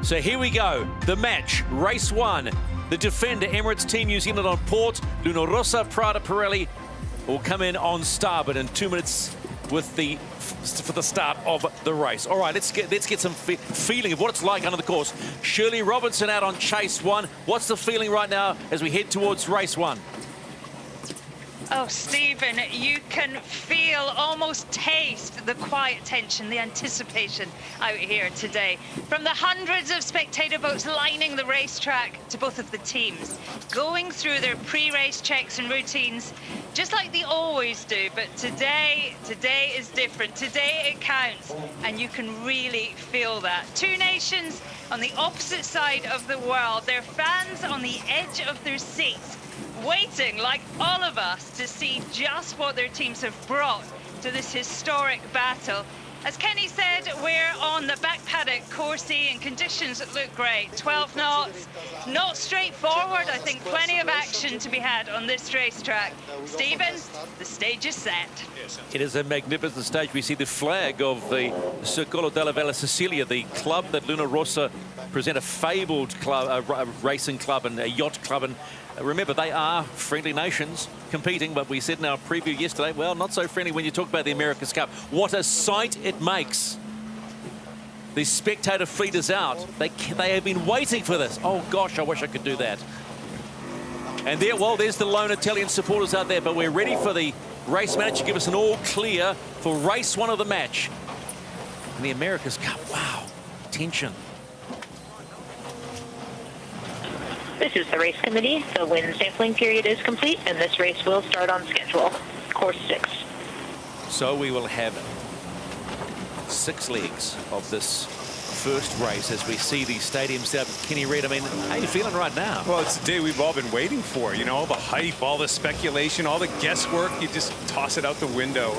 So here we go, the match, race one. The defender, Emirates Team New Zealand on port. Rossa, Prada, Pirelli will come in on starboard in 2 minutes with for the start of the race. All right, let's get some feeling of what it's like under the course. Shirley Robinson out on chase one. What's the feeling right now as we head towards race one? Oh, Stephen, you can feel, almost taste the quiet tension, the anticipation out here today. From the hundreds of spectator boats lining the racetrack to both of the teams, going through their pre-race checks and routines, just like they always do. But today is different. Today it counts, and you can really feel that. Two nations on the opposite side of the world, their fans on the edge of their seats, waiting, like all of us, to see just what their teams have brought to this historic battle. As Kenny said, we're on the back paddock, coursey, and conditions that look great. 12 knots, not straightforward. I think plenty of action to be had on this racetrack. Stephen, the stage is set. It is a magnificent stage. We see the flag of the Circolo della Valle Sicilia, the club that Rossa present, a fabled club, a racing club and a yacht club. And remember, they are friendly nations competing, but we said in our preview yesterday, well, not so friendly when you talk about the America's Cup. What a sight it makes. The spectator fleet is out. They have been waiting for this. Oh, gosh, I wish I could do that. And there, well, there's the lone Italian supporters out there, but we're ready for the race manager to give us an all clear for race one of the match. And the America's Cup, wow, tension. This is the race committee. The wind sampling period is complete, and this race will start on schedule. Course 6. So we will have 6 legs of this first race as we see the stadium set up. Kenny Reid, I mean, how are you feeling right now? Well, it's the day we've all been waiting for. You know, all the hype, all the speculation, all the guesswork. You just toss it out the window.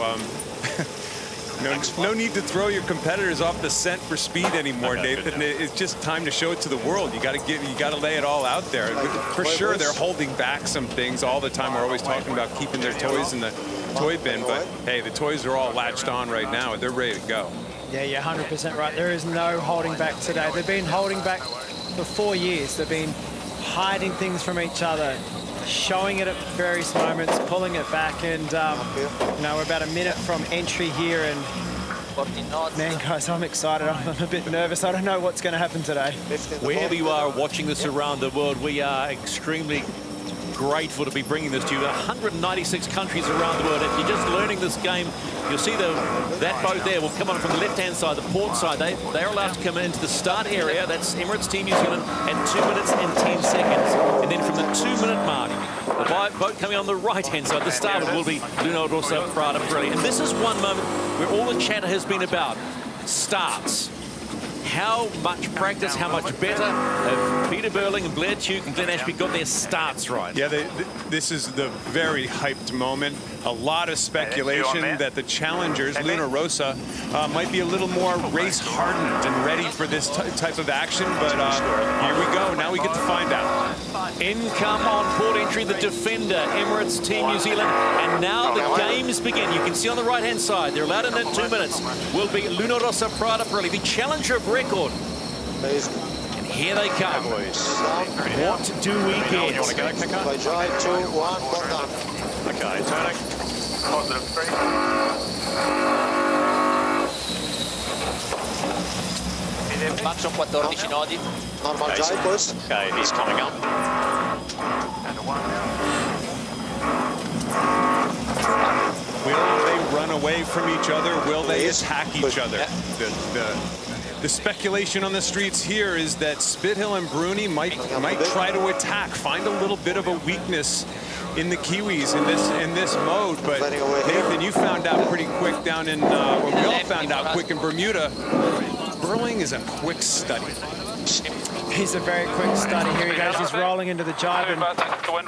No need to throw your competitors off the scent for speed anymore, Nathan. It's just time to show it to the world. You got to lay it all out there. For sure, they're holding back some things all the time. We're always talking about keeping their toys in the toy bin, but hey, the toys are all latched on right now. They're ready to go. Yeah, you're 100% right. There is no holding back today. They've been holding back for 4 years. They've been hiding things from each other, showing it at various moments, pulling it back, and you know, we're about a minute from entry here, and man, guys, I'm excited. I'm a bit nervous. I don't know what's going to happen today. Wherever you are watching this around the world, we are extremely grateful to be bringing this to you. 196 countries around the world. If you're just learning this game, you'll see that boat there will come on from the left-hand side, the port side. They're allowed to come into the start area. That's Emirates Team New Zealand at 2 minutes and 10 seconds. And then from the 2-minute mark, the boat coming on the right-hand side, the starboard will be Rossa, Prada, Pirelli. And this is one moment where all the chatter has been about starts. How much practice, how much better have Peter Burling and Blair Tuke and Glenn Ashby got their starts right? Yeah, this is the very hyped moment. A lot of speculation that the challengers, Rossa, might be a little more race-hardened and ready for this type of action, but here we go. Now we get to find out. In come on port entry, the defender, Emirates Team New Zealand, and now the games begin. You can see on the right-hand side, they're allowed in at 2 minutes, will be Rossa, Prada, Pirelli, the challenger of record. And here they come. What do we get? You want to go, Kicker? 3, 2, 1, port down. Okay, turning. Positive 3. Maximum 14 nodi. Normal drive, course. Okay, he's coming up. Will they run away from each other? Will they attack each other? The speculation on the streets here is that Spithill and Bruni might try to attack, find a little bit of a weakness in the Kiwis in this mode. But Nathan, you found out pretty quick down in, well, we all found out quick in Bermuda. Burling is a quick study. He's a very quick study. Here he goes. He's rolling into the jibe, and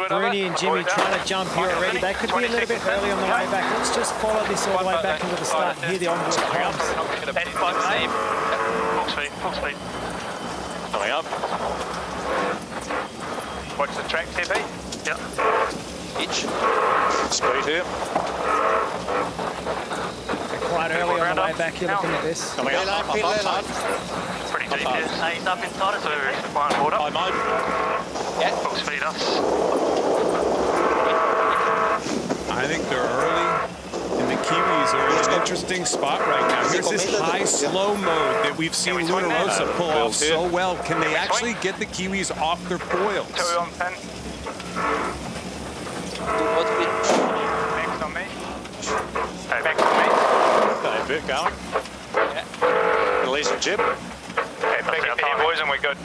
Bruni and Jimmy trying to jump here already. They could be a little bit early on the way back. Let's just follow this all the way back into the start and hear the onboard comms. Full speed. Coming up. Watch the track, TP. Yep. Each. Speed here. Quite early on the way back, you're looking at this. Coming up. Pretty He's up inside us, so flying forward up. High mode. Yeah. Full speed us. I think they're early, and the Kiwis are in an interesting spot right now. Here's this high slow mode that we've seen Luna Rossa pull off so well. Can they actually get the Kiwis off their foils? 2 on 10. Next on me. Hey, next on me. Okay, bit going. Yeah. Release the jib. Hey, back up here, boys, and we're good.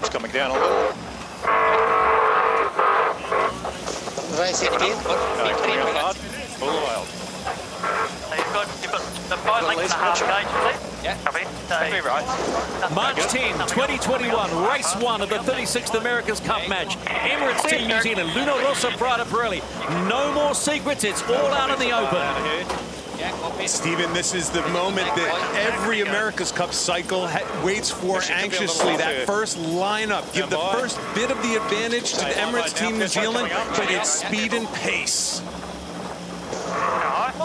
It's coming down a little. Race it again. Okay, coming up hard. Full wild. So you've got the 5 lengths and a half gauge, please. Yeah. Copy. Be right. March 10, 2021, race 1 of the 36th America's Cup match. Emirates Team New Zealand, Luna Rossa, Prada Pirelli. No more secrets, it's all out in the open. Stephen, this is the moment that every America's Cup cycle waits for anxiously. That first lineup, give the first bit of the advantage to the Emirates Team New Zealand, but it's speed and pace.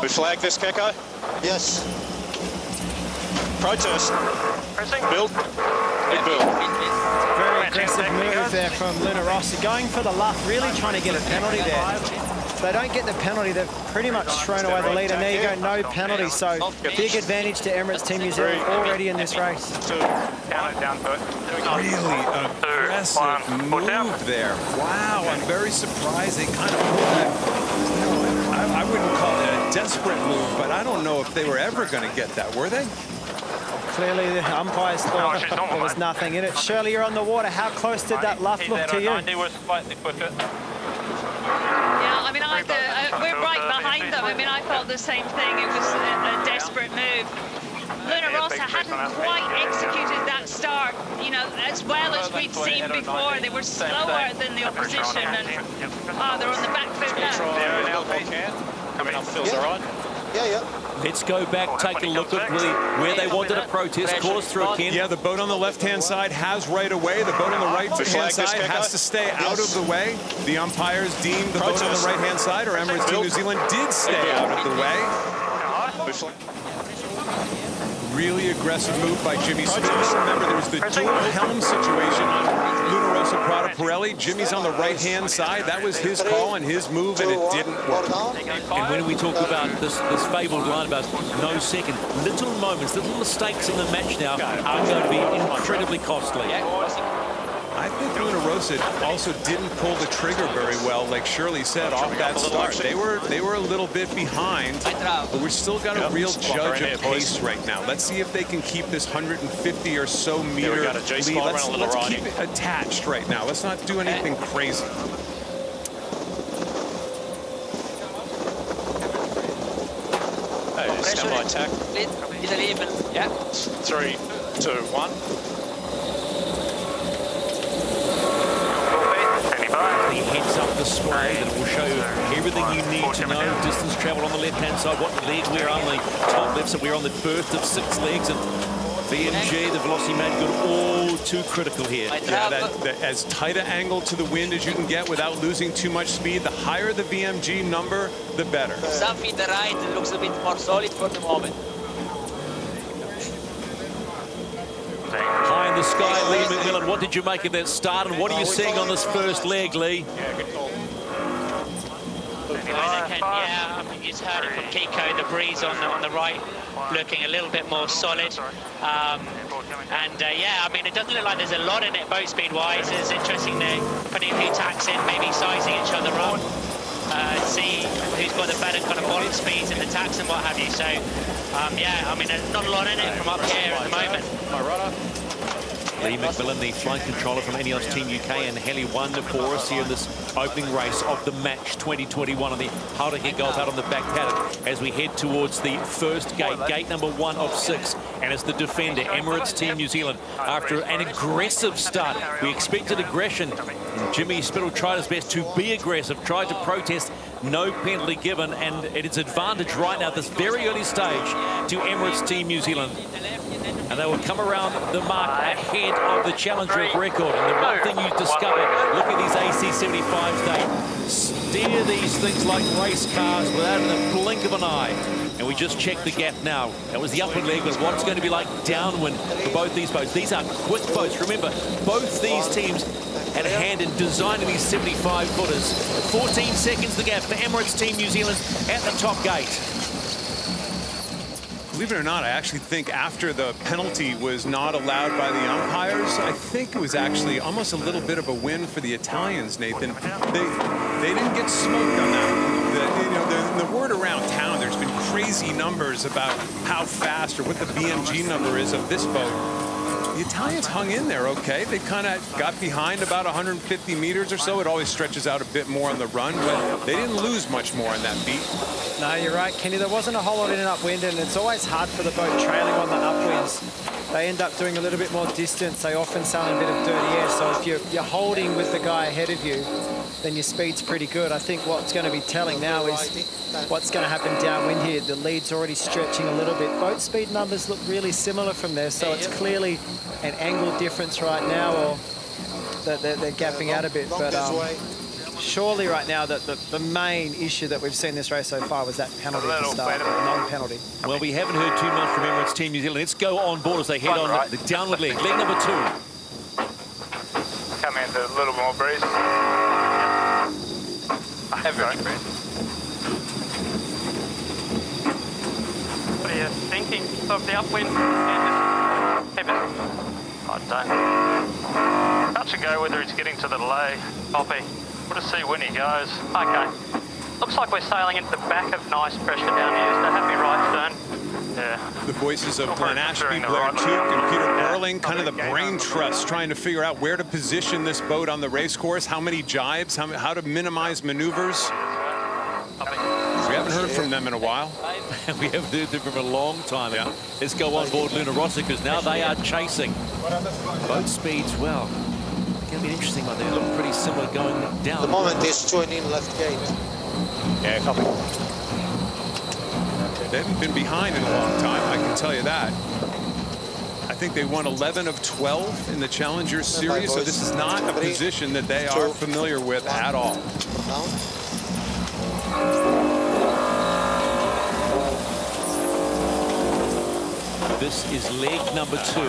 We flag this, Keko? Yes. Protest. Build. Big build. Very aggressive move there from Luna Rossa, going for the luff, really trying to get a penalty there. If they don't get the penalty, they've pretty much thrown away the lead, and there you go, no penalty. So big advantage to Emirates Team New Zealand already in this race. Down to it. Really aggressive move there. Wow, I'm very surprised they kind of pulled that. I wouldn't call it a desperate move, but I don't know if they were ever going to get that, were they? Clearly the umpires thought there was nothing in it. Shirley, you're on the water. How close did that luff look to you? 90 was slightly quicker. Yeah, I mean, we're right behind them. I mean, I felt the same thing. It was a desperate move. Luna Rossa hadn't quite executed that start, you know, as well as we'd seen before. They were slower than the opposition, and they're on the back foot now. Coming up, feels all right. Yeah. Let's go back, take a look at where they wanted to protest, cause through Ken. Yeah, the boat on the left-hand side has right of way. The boat on the right-hand side has to stay out of the way. The umpires deemed the boat on the right-hand side, or Emirates Team New Zealand did stay out of the way. Really aggressive move by Jimmy Smith. Remember, there was the dual helm situation on Luna Rossa, Prada Pirelli. Jimmy's on the right-hand side. That was his call and his move, and it didn't work. And when we talk about this fabled line about no second, little moments, little mistakes in the match now are going to be incredibly costly. I think Luna Rossa also didn't pull the trigger very well, like Shirley said, off that start. They were a little bit behind, but we've still got a real judge of pace right now. Let's see if they can keep this 150 or so meter lead. Let's keep it attached right now. Let's not do anything crazy. Hey, standby attack. Yeah. 3, 2, 1. The heads up display that will show you everything you need to know. Distance travel on the left-hand side, what leg we're on the top left, so we're on the first of 6 legs, and VMG, the velocity man, got all too critical here. Yeah, that as tight an angle to the wind as you can get without losing too much speed. The higher the VMG number, the better. Some feet right, it looks a bit more solid for the moment. High in the sky, Lee McMillan, what did you make of that start, and what are you seeing on this first leg, Lee? Yeah, good call. Yeah, I mean, you just heard it from Kiko, the breeze on the right looking a little bit more solid. Yeah, I mean, it doesn't look like there's a lot in it boat speed wise. It's interesting they're putting a few tacks in, maybe sizing each other up, see who's got the better kind of bottom speeds in the tacks and what have you. So yeah, I mean, there's not a lot in it from up here at the moment. Lee McMillan, the flight controller from Ineos Team UK, and Heli won for us here in this opening race of the match 2021 on the Hauraki Golf out on the back paddock as we head towards the first gate, gate number 1 of 6. And it's the defender, Emirates Team New Zealand. After an aggressive start, we expected aggression. Jimmy Spittle tried his best to be aggressive, tried to protest, no penalty given, and it's advantage right now at this very early stage to Emirates Team New Zealand. And they will come around the mark ahead of the challenger of record. And the one thing you discover, look at these AC75s, they steer these things like race cars without a blink of an eye. And we just checked the gap now. That was the upwind leg, but what's going to be like downwind for both these boats? These are quick boats. Remember, both these teams had a hand in designing these 75-footers. 14 seconds the gap for Emirates Team New Zealand at the top gate. Believe it or not, I actually think after the penalty was not allowed by the umpires, I think it was actually almost a little bit of a win for the Italians, Nathan. They didn't get smoked on that. The word around town, there's been crazy numbers about how fast or what the BMG number is of this boat. The Italians hung in there okay. They kind of got behind about 150 meters or so. It always stretches out a bit more on the run, but they didn't lose much more on that beat. No, you're right, Kenny. There wasn't a whole lot in an upwind, and it's always hard for the boat trailing on the upwinds. They end up doing a little bit more distance. They often sail in a bit of dirty air, so if you're holding with the guy ahead of you, then your speed's pretty good. I think what's going to be telling now is what's going to happen downwind here. The lead's already stretching a little bit. Boat speed numbers look really similar from there, so it's clearly an angle difference right now, or they're gapping out a bit. But surely right now the main issue that we've seen this race so far was that penalty at the start, non-penalty. Well, we haven't heard too much from Emirates Team New Zealand. Let's go on board as they head on the downward leg. Leg number 2. Come into a little more breeze. Heavy breeze. What are you thinking of the upwind? I don't. Touch and go whether it's getting to the delay. Copy. We'll just see when he goes. Okay. Looks like we're sailing into the back of nice pressure down here. So happy right turn. Yeah. The voices of Glenn Ashby, Blair Tuke, and Peter Burling, kind of the brain trust, trying to figure out where to position this boat on the race course, how many jibes, how to minimize maneuvers. We haven't heard from them in a while. We haven't heard them from a long time. Yeah. Let's go on board Luna Rossa, because now they are chasing. Boat speeds, well, it's going to be an interesting one. They look pretty similar going down. The moment is joining left gate. Yeah, copy. They haven't been behind in a long time, I can tell you that. I think they won 11 of 12 in the Challenger Series, so this is not a position that they are familiar with at all. This is leg number 2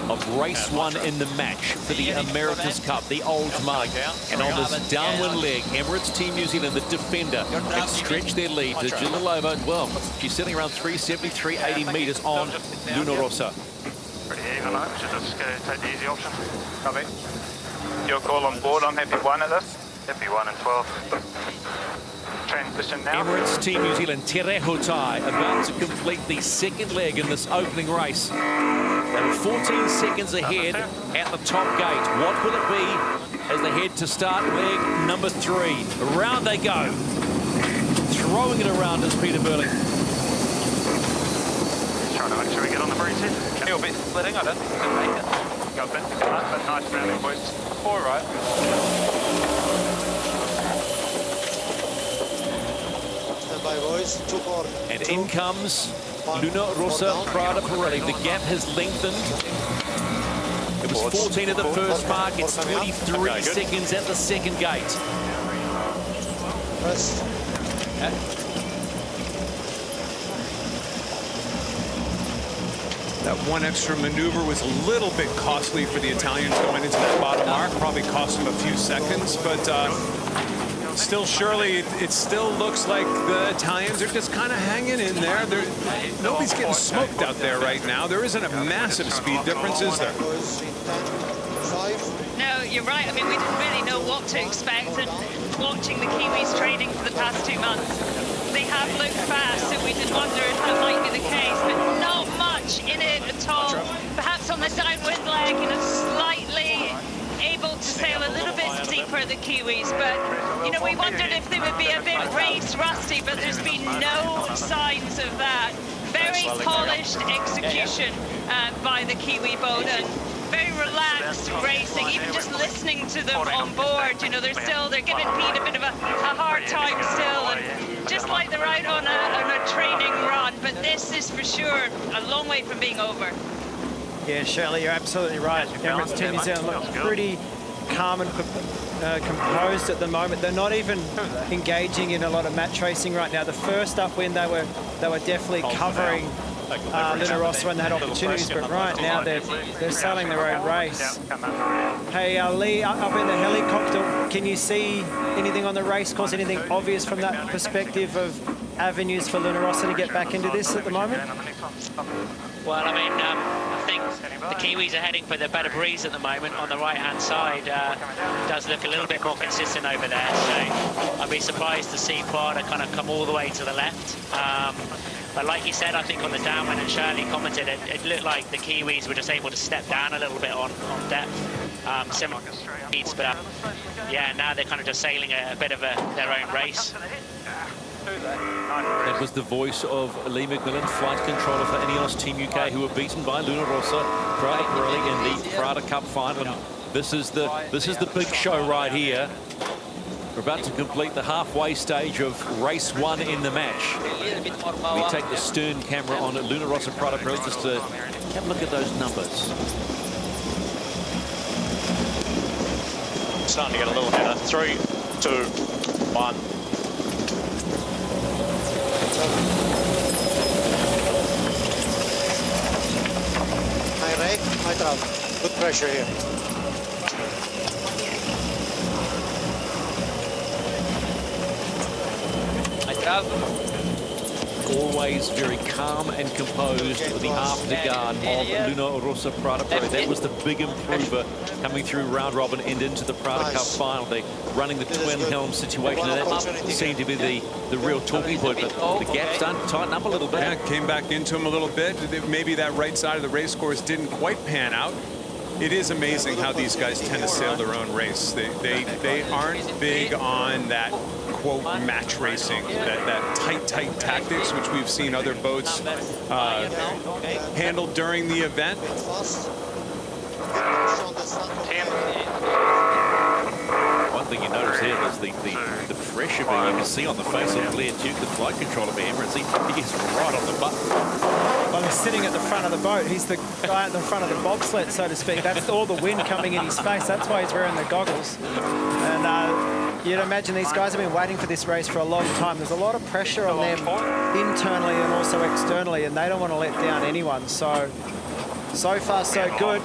of race 1 in the match for the America's Cup, the old mug. And on this downwind leg, Emirates Team New Zealand, the defender, can stretch their lead to just a little over, well, she's sitting around 370, 380 meters on Luna Rossa. Pretty even, I should just go take the easy option. Copy. Your call on board. I'm happy 1 at this. Happy 1 and 12. Transition now. Emirates Team New Zealand, Te Rehotai, about to complete the second leg in this opening race. They were 14 seconds ahead at the top gate. What will it be as they head to start leg number 3? Around they go. Throwing it around is Peter Burling. Just trying to make sure we get on the breeze here. You're a bit splitting, I don't think we can make it. Got a bit to go, but nice rounding, boys. All right. And in comes Luna Rossa, Prada Pirelli. The gap has lengthened. It was 14 at the first mark. It's 23 seconds at the second gate. That one extra maneuver was a little bit costly for the Italians going into that bottom mark. Probably cost them a few seconds, but still, surely, it still looks like the Italians are just kind of hanging in there. Nobody's getting smoked out there right now. There isn't a massive speed difference, is there? No, you're right. I mean, we didn't really know what to expect, and watching the Kiwis trading for the past 2 months, they have looked fast, so we did wonder if that might be the case, but not much in it at all. Perhaps on the downwind leg, slightly able to sail a little bit deeper, the Kiwis, but we wondered if they would be a bit race rusty, but there's been no signs of that. Very polished execution by the Kiwi boat, and very relaxed racing. Even just listening to them on board, they're giving Pete a bit of a hard time still, and just like they're out on a training run, but this is for sure a long way from being over. Yeah, Shirley, you're absolutely right. Emirates Team New Zealand looked pretty calm and composed at the moment. They're not even engaging in a lot of match racing right now. The first upwind, they were definitely covering Luna Rossa when they had opportunities, but right now they're sailing their own race. Hey, Lee, up in the helicopter, can you see anything on the race course, anything obvious from that perspective of avenues for Luna Rossa to get back into this at the moment? Well, I mean, I think the Kiwis are heading for the better breeze at the moment on the right-hand side. Does look a little bit more consistent over there, so I'd be surprised to see Prada kind of come all the way to the left. But like you said, I think on the downwind, and Shirley commented, it looked like the Kiwis were just able to step down a little bit on depth. Similar speeds, but yeah, now they're kind of just sailing a bit of their own race. That was the voice of Lee McMillan, flight controller for Emirates Team UK, who were beaten by Luna Rossa, Prada Pirelli in the Prada Cup final. And this is the big show right here. We're about to complete the halfway stage of race 1 in the match. We take the stern camera on Luna Rossa Prada Pirelli just to have a look at those numbers. Starting to get a little header. 3, 2, 1. High rake, high travel. Good pressure here. Always very calm and composed with the afterguard of Luna Rossa Prada Pirelli. That was the big improver coming through round robin and into the Prada Cup final. They running the twin helm situation, and that seemed to be the real talking point, but the gap's starting to tighten up a little bit. Yeah, came back into him a little bit. Maybe that right side of the race course didn't quite pan out. It is amazing how these guys tend to sail their own race. They aren't big on that quote match racing, that tight tactics, which we've seen other boats handle during the event. One thing you notice here is the pressure being you can see on the face of Blair Duke, the flight controller for Emirates. He gets right on the button. Well, he's sitting at the front of the boat. He's the guy at the front of the bobsled, so to speak. That's all the wind coming in his face. That's why he's wearing the goggles. And you'd imagine these guys have been waiting for this race for a long time. There's a lot of pressure on them internally and also externally, and they don't want to let down anyone. So far, so good.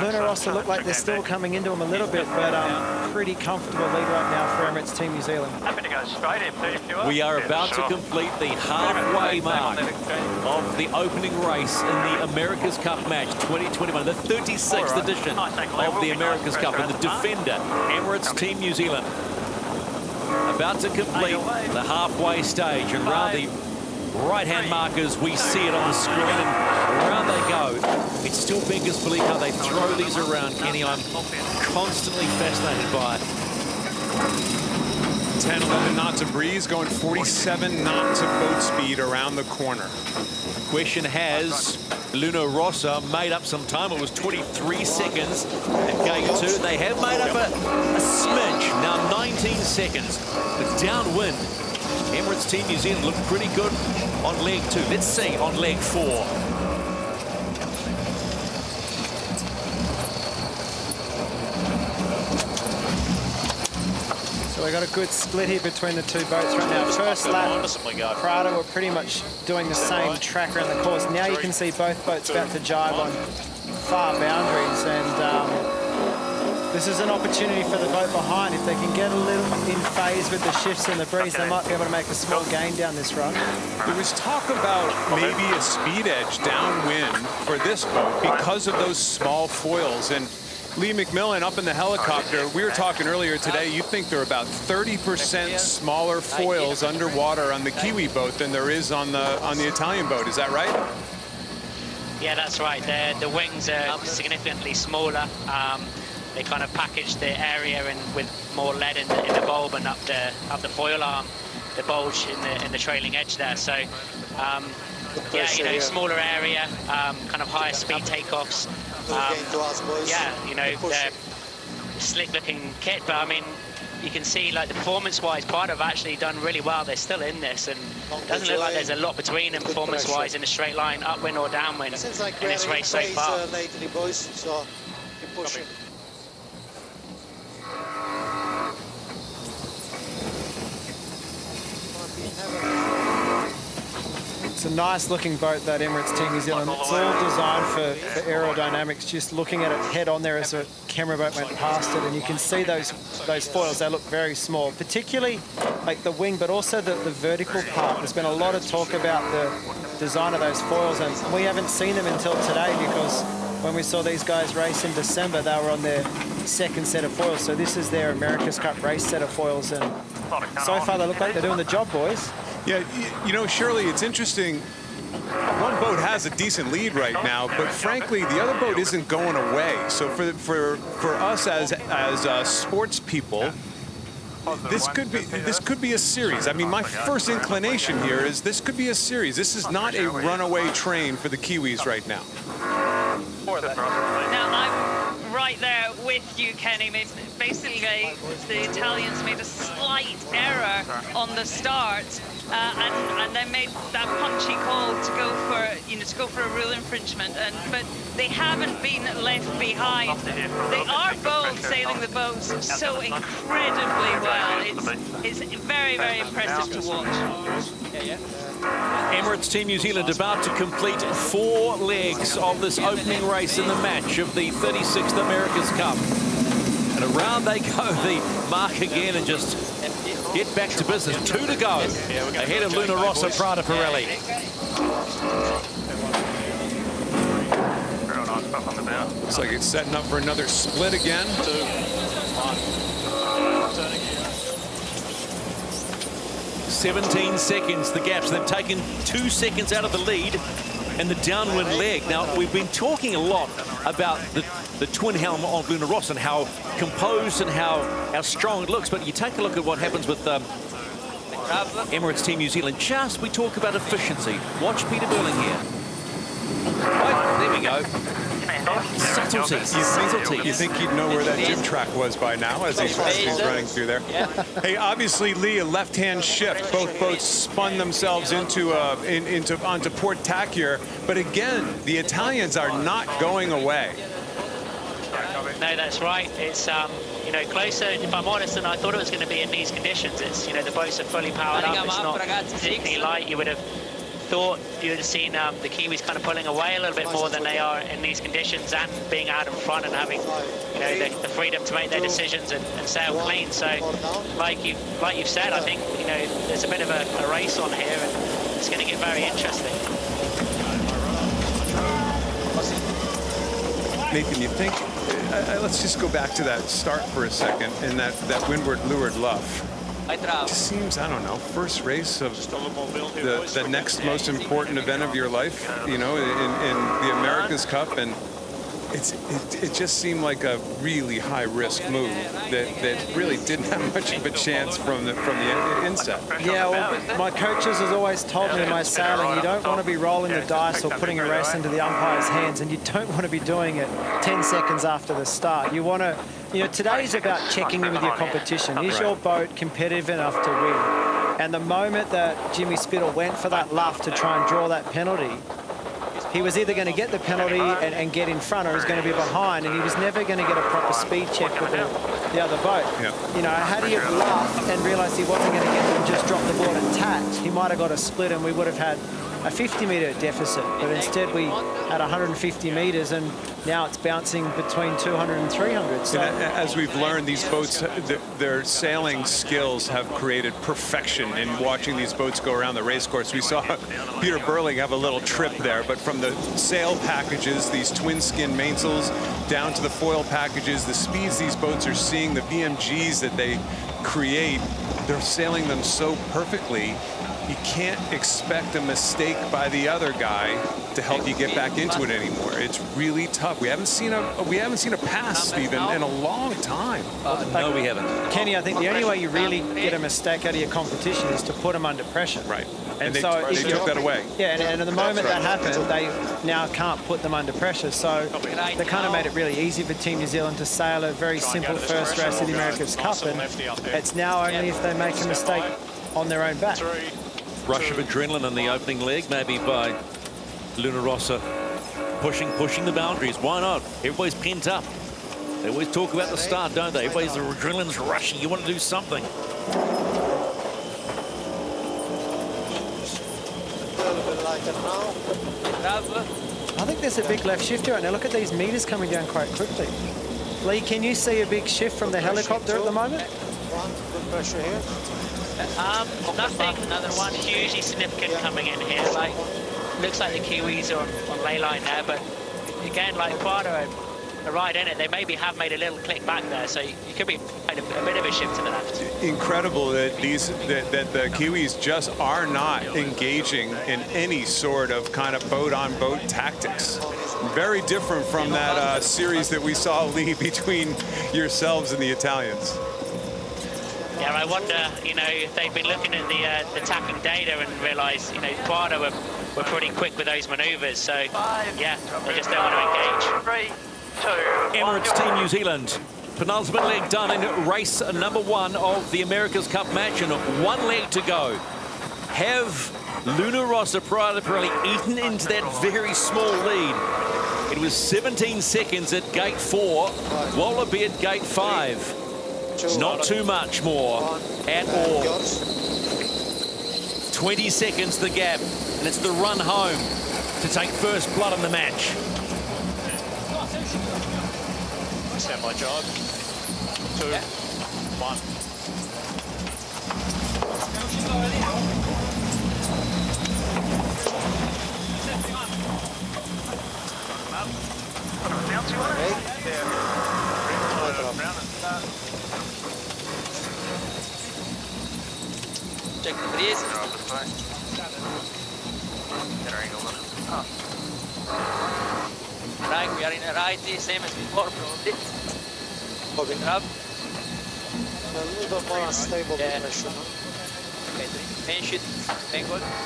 Luna Rossa look like they're still coming into them a little bit, but pretty comfortable lead right now for Emirates Team New Zealand. Happy to go straight in, if you are. We are about to complete the halfway mark of the opening race in the America's Cup match 2021, the 36th edition of the America's Cup, and the defender, Emirates Team New Zealand, about to complete the halfway stage, and around the right-hand markers, we see it on the screen, and around they go. It's still beggars belief how they throw these around, Kenny. I'm constantly fascinated by it. 10, 11 knots of breeze, going 47 knots of boat speed around the corner. The question, has Luna Rossa made up some time? It was 23 seconds at gate 2. They have made up a smidge, now 19 seconds. But downwind, Emirates Team New Zealand look pretty good on leg 2. Let's see on leg 4. So we got a good split here between the two boats right now. First lap, Prada were pretty much doing the same track around the course. Now you can see both boats about to jibe on far boundaries, and this is an opportunity for the boat behind. If they can get a little in phase with the shifts in the breeze, they might be able to make a small gain down this run. There was talk about maybe a speed edge downwind for this boat because of those small foils. And Lee McMillan up in the helicopter, we were talking earlier today, you think there are about 30% smaller foils underwater on the Kiwi boat than there is on the Italian boat. Is that right? Yeah, that's right. The wings are significantly smaller. They kind of package the area in with more lead in the bulb and up the foil arm, the bulge in the trailing edge there. So yeah, you know, smaller area, kind of higher speed takeoffs. Yeah, you know, they're slick-looking kit, but I mean, you can see, like, the performance-wise, Prada have actually done really well. They're still in this, and it doesn't look like there's a lot between them performance-wise in a straight line, upwind or downwind, in this race so far. Lately, boys, so keep pushing. nice looking boat, that Emirates Team New Zealand. It's all designed for aerodynamics. Just looking at it head on there as a camera boat went past it, and you can see those foils. They look very small, particularly like the wing, but also the vertical part. There's been a lot of talk about the design of those foils, and we haven't seen them until today, because when we saw these guys race in December, they were on their second set of foils. So this is their America's Cup race set of foils, and so far they look like they're doing the job, boys. Yeah, you know, Shirley, it's interesting. One boat has a decent lead right now, but frankly, the other boat isn't going away. So for us as sports people, this could be a series. I mean, my first inclination here is this could be a series. This is not a runaway train for the Kiwis right now. Now, I'm right there with you, Kenny. Basically, the Italians made a slight error on the start, and they made that punchy call to go for a rule infringement. But they haven't been left behind. They are both sailing the boats so incredibly well. It's very, very impressive to watch. Emirates Team New Zealand about to complete 4 legs of this opening race in the match of the 36th America's Cup. And around they go, the mark again, and just get back to business. 2 to go ahead of Luna Rossa, Prada Pirelli. Looks like it's setting up for another split again. 17 seconds, the gaps. They've taken 2 seconds out of the lead and the downwind leg. Now, we've been talking a lot about the twin helm of Luna Rossa and how composed and how strong it looks. But you take a look at what happens with Emirates Team New Zealand. We talk about efficiency. Watch Peter Burling here. Oh, there we go. Subtlety. You think he'd know where that jib track was by now as he's running through there? Hey, obviously, Lee, a left-hand shift. Both boats spun themselves onto port tack here. But again, the Italians are not going away. No, that's right. It's closer, if I'm honest, than I thought it was going to be in these conditions. It's the boats are fully powered up. It's not particularly light. You would have thought you would have seen the Kiwis kind of pulling away a little bit more than they are in these conditions, and being out in front and having the freedom to make their decisions and sail clean. So like you've said, I think there's a bit of a race on here, and it's going to get very interesting. Nathan, you think let's just go back to that start for a second, and that windward leeward luff. It just seems, I don't know, first race of the next most important event of your life, in the America's Cup, and it just seemed like a really high-risk move that really didn't have much of a chance from the inset. Yeah, well, my coaches has always told me in my sailing, you don't want to be rolling the dice or putting a race into the umpire's hands, and you don't want to be doing it 10 seconds after the start. You want to, today's about checking in with your competition. Is your boat competitive enough to win? And the moment that Jimmy Spittle went for that luff to try and draw that penalty, he was either going to get the penalty and get in front, or he was going to be behind, and he was never going to get a proper speed check with the other boat. Yeah. Had he bluffed and realised he wasn't going to get them, just drop the board and tacked, he might have got a split, and we would have had a 50-metre deficit. But instead we had 150 metres, and now it's bouncing between 200 and 300. So as we've learned, these boats, their sailing skills have created perfection in watching these boats go around the race course. We saw Peter Burling have a little trip there, but from the sail packages, these twin skin mainsails, down to the foil packages, the speeds these boats are seeing, the VMGs that they create, they're sailing them so perfectly. You can't expect a mistake by the other guy to help you get back into it anymore. It's really tough. We haven't seen a pass, Stephen, in a long time. No, we haven't. Kenny, I think the only way you really get a mistake out of your competition is to put them under pressure. Right. And they so took that away. Yeah, and at the moment that happened, they now can't put them under pressure. So they kind of made it really easy for Team New Zealand to sail a very simple first race of the America's Cup, and it's now only if they make a mistake on their own back. Rush of adrenaline in the opening leg, maybe by Luna Rossa, pushing the boundaries. Why not? Everybody's pent up. They always talk about the start, don't they? Everybody's, the adrenaline's rushing. You want to do something. A little bit like a I think there's a big left shift here right now. Look at these meters coming down quite quickly. Lee, can you see a big shift from the helicopter at the moment? Good pressure here. Nothing, another one hugely significant coming in here. Like, looks like the Kiwis are on ley line there, but again, like Prada are right in it. They maybe have made a little click back there, so you could be a bit of a shift to the left. Incredible that the Kiwis just are not engaging in any sort of kind of boat-on-boat tactics. Very different from that series that we saw, Lee, between yourselves and the Italians. Yeah, I wonder, you know, if they've been looking at the attacking data and realised, you know, Prada were pretty quick with those manoeuvres. So, yeah, they just don't want to engage. 3, 2, Emirates Team New Zealand. Penultimate leg done in race number 1 of the America's Cup match, and 1 leg to go. Have Luna Rossa, Prada Pirelli eaten into that very small lead? It was 17 seconds at gate 4, Wallaby at gate 5. Not too much more at all. 20 seconds the gap, and it's the run home to take first blood in the match. Stand by job. 2, 1. Check the breeze. Right, we are in a right, same as before, probably. Up. A little bit more unstable pressure.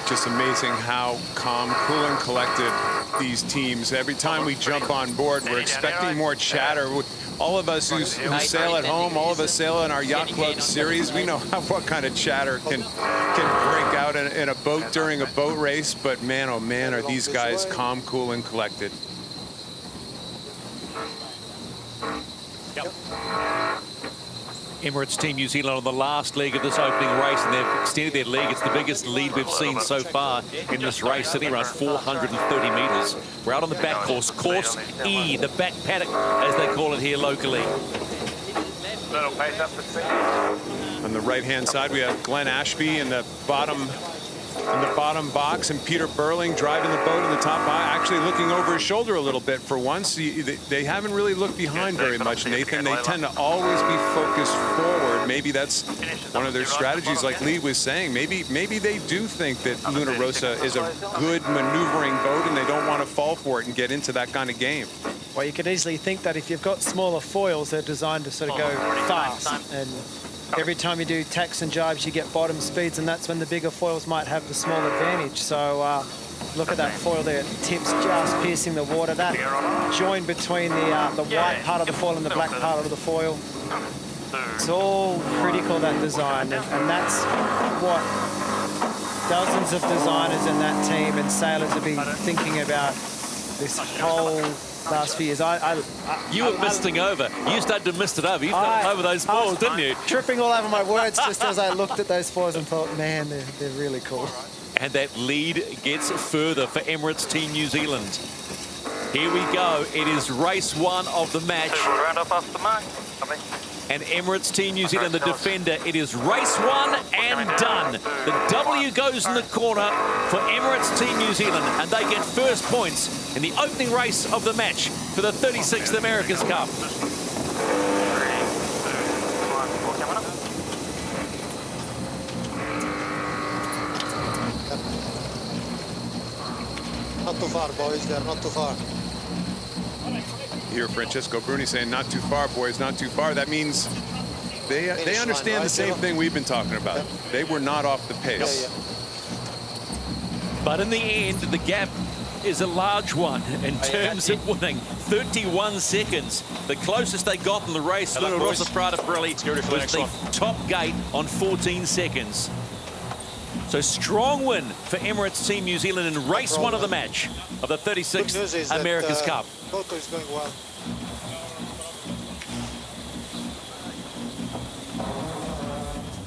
Just amazing how calm, cool, and collected these teams. Every time we jump on board, we're expecting more chatter. All of us who sail at home, all of us sail in our Yacht Club series, we know what kind of chatter can break out in a boat during a boat race. But man, oh man, are these guys calm, cool, and collected. Emirates Team New Zealand on the last leg of this opening race, and they've extended their lead. It's the biggest lead we've seen so far in this race, sitting around 430 metres. We're out on the back course, course E, the back paddock, as they call it here locally. On the right-hand side, we have Glenn Ashby in the bottom box, and Peter Burling driving the boat in the top, actually looking over his shoulder a little bit for once. They haven't really looked behind very much, Nathan. They tend to always be focused forward. Maybe that's one of their strategies, like Lee was saying. Maybe they do think that Luna Rossa is a good maneuvering boat, and they don't want to fall for it and get into that kind of game. Well, you could easily think that if you've got smaller foils, they're designed to sort of go fast. And every time you do tacks and jibes, you get bottom speeds, and that's when the bigger foils might have the small advantage. So look at that foil there. Tips just piercing the water. That join between the white part of the foil and the black part of the foil. It's all critical, that design. And that's what dozens of designers in that team and sailors have been thinking about this whole last few years. You were misting over. You started to mist it over. You fell over those foils, didn't you? Tripping all over my words just as I looked at those foils and thought, man, they're really cool. And that lead gets further for Emirates Team New Zealand. Here we go. It is race 1 of the match. And Emirates Team New Zealand, the defender. It is race 1 and done. The W goes in the corner for Emirates Team New Zealand, and they get first points in the opening race of the match for the 36th America's Cup. Not too far, boys. They're not too far. Here, Francesco Bruni saying, not too far, boys, not too far. That means they understand the same thing we've been talking about. They were not off the pace. But in the end, the gap is a large one in terms of winning. 31 seconds. The closest they got in the race, Luna Rossa Prada Pirelli, was the top gate on 14 seconds. So strong win for Emirates Team New Zealand in race 1 of the match of the 36th America's Cup. Toto is going well.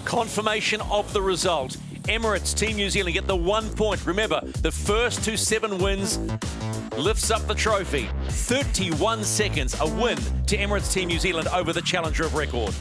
Confirmation of the result. Emirates Team New Zealand get the 1 point. Remember, the first to 7 wins lifts up the trophy. 31 seconds, a win to Emirates Team New Zealand over the challenger of record.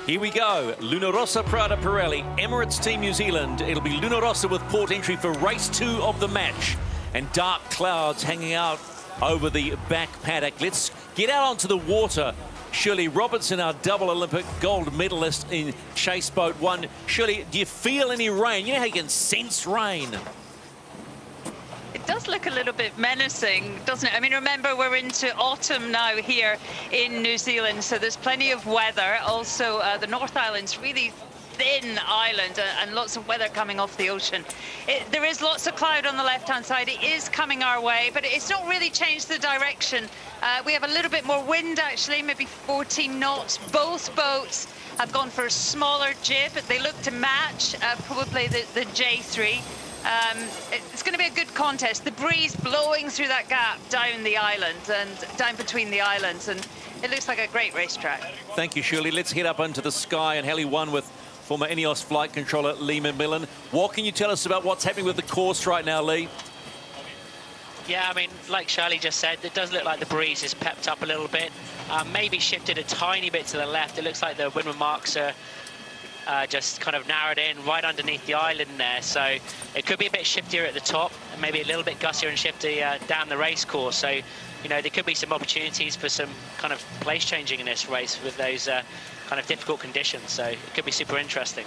Here we go. Luna Rossa, Prada, Pirelli, Emirates Team New Zealand. It'll be Luna Rossa with port entry for race 2 of the match. And dark clouds hanging out over the back paddock. Let's get out onto the water. Shirley Robertson, our double Olympic gold medalist in Chase Boat 1. Shirley, do you feel any rain? You know how you can sense rain. It does look a little bit menacing, doesn't it? I mean, remember, we're into autumn now here in New Zealand, so there's plenty of weather. Also, the North Island's really thin island and lots of weather coming off the ocean. There is lots of cloud on the left-hand side. It is coming our way, but it's not really changed the direction. We have a little bit more wind, actually, maybe 14 knots. Both boats have gone for a smaller jib. They look to match probably the J3. It's going to be a good contest. The breeze blowing through that gap down the island and down between the islands, and it looks like a great racetrack. Thank you, Shirley. Let's head up into the sky and Heli 1 with former Ineos flight controller Lee McMillan. What can you tell us about what's happening with the course right now, Lee? Yeah, I mean, like Shirley just said, it does look like the breeze has pepped up a little bit. Maybe shifted a tiny bit to the left. It looks like the windward marks are just kind of narrowed in right underneath the island there. So it could be a bit shiftier at the top and maybe a little bit gustier and shifty down the race course. So, you know, there could be some opportunities for some kind of place changing in this race with those kind of difficult conditions. So it could be super interesting.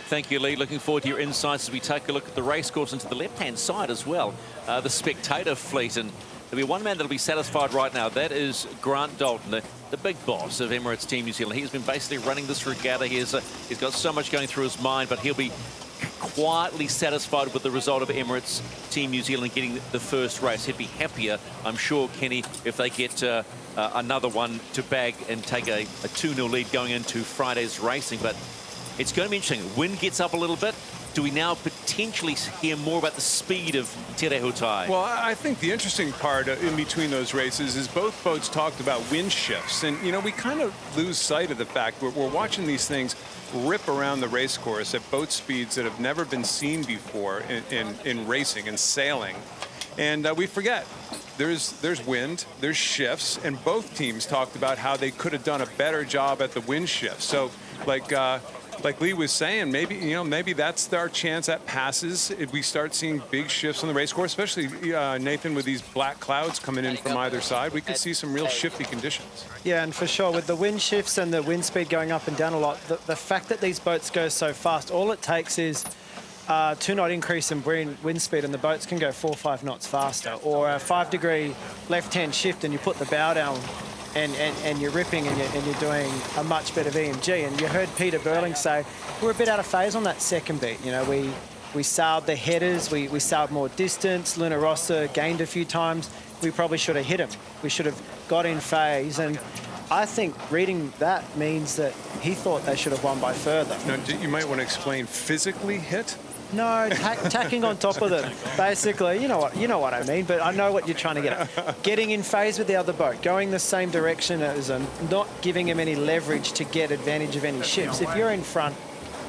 Thank you, Lee. Looking forward to your insights as we take a look at the race course and to the left-hand side as well. The spectator fleet, and there'll be one man that'll be satisfied right now. That is Grant Dalton, the big boss of Emirates Team New Zealand. He's been basically running this regatta. He's got so much going through his mind, but he'll be quietly satisfied with the result of Emirates Team New Zealand getting the first race. He'd be happier, I'm sure, Kenny, if they get another one to bag and take a 2-0 lead going into Friday's racing. But it's going to be interesting. Wind gets up a little bit. Do we now potentially hear more about the speed of Te Rehutai? Well, I think the interesting part in between those races is both boats talked about wind shifts. And, you know, we kind of lose sight of the fact that we're watching these things rip around the race course at boat speeds that have never been seen before in racing and sailing. And we forget there's wind, there's shifts, and both teams talked about how they could have done a better job at the wind shift. So, like Lee was saying, maybe that's our chance at passes if we start seeing big shifts on the race course, especially Nathan, with these black clouds coming in from either side. We could see some real shifty conditions. Yeah, and for sure, with the wind shifts and the wind speed going up and down a lot, the fact that these boats go so fast, all it takes is a 2-knot increase in wind speed and the boats can go 4 or 5 knots faster, or a 5-degree left-hand shift and you put the bow down and you're ripping and you're doing a much better VMG. And you heard Peter Burling say we're a bit out of phase on that second beat. You know, we sailed the headers, we sailed more distance. Luna Rossa gained a few times. we probably should have hit him. We should have got in phase. And I think reading that means that he thought they should have won by further. Now, you might want to explain physically hit? No, tacking on top of them, basically. You know what I mean, but I know what you're trying to get at. Getting in phase with the other boat, going the same direction as them, not giving him any leverage to get advantage of any ships. If you're in front,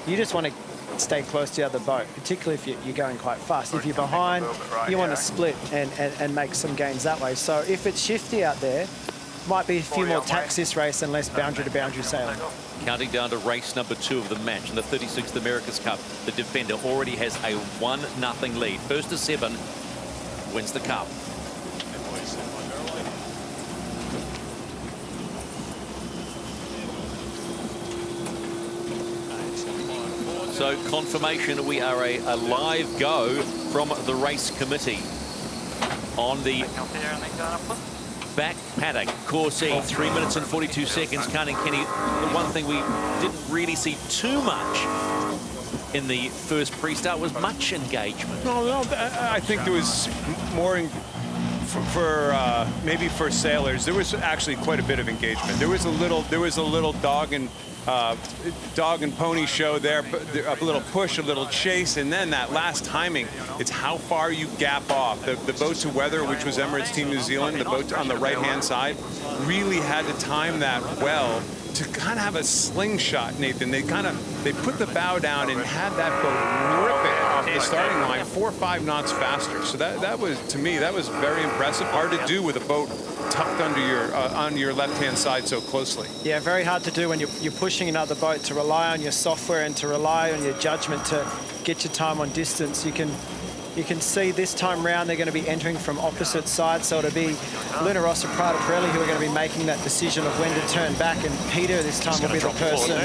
you just want to stay close to the other boat, particularly if you're going quite fast. If you're behind, you want to split and make some gains that way. So if it's shifty out there, might be a few more tacks this race and less boundary-to-boundary sailing. Counting down to race number 2 of the match in the 36th America's Cup. The defender already has a 1-0 lead. First to 7 wins the Cup. So confirmation we are a live go from the race committee on the back paddock, course E, 3 minutes and 42 seconds. Counting Kenny, the one thing we didn't really see too much in the first pre-start was much engagement. No, I think there was more maybe for sailors. There was actually quite a bit of engagement. There was a little dog and pony show there, a little push, a little chase, and then that last timing, it's how far you gap off. The boat to weather, which was Emirates Team New Zealand, the boat on the right-hand side, really had to time that well to kind of have a slingshot, Nathan. They put the bow down and had that boat rip it off the starting line 4 or 5 knots faster. So that was, to me, that was very impressive. Hard to do with a boat tucked under your on your left-hand side so closely. Yeah, very hard to do when you're pushing another boat, to rely on your software and to rely on your judgment to get your time on distance. You can see this time round they're going to be entering from opposite sides, so it'll be Luna Rossa, Prada, Pirelli who are going to be making that decision of when to turn back, and Peter this time will be the person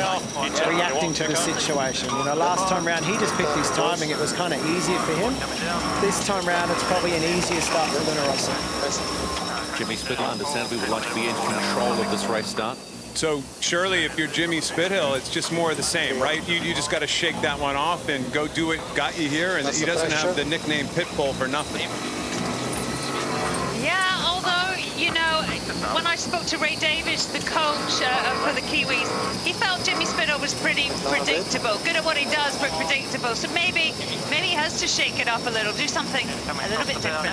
reacting to the situation. You know, last time round he just picked his timing. It was kind of easier for him. This time round it's probably an easier start for Luna Rossa. Jimmy Spittle understandably would like to be in control of this race start. So surely if you're Jimmy Spithill, it's just more of the same, right? You just got to shake that one off and go do it. Got you here, and he doesn't have the nickname Pitbull for nothing. Yeah, although, you know, when I spoke to Ray Davis, the coach for the Kiwis, he felt Jimmy Spithill was pretty predictable. Good at what he does, but predictable. So maybe he has to shake it up a little, do something a little bit different.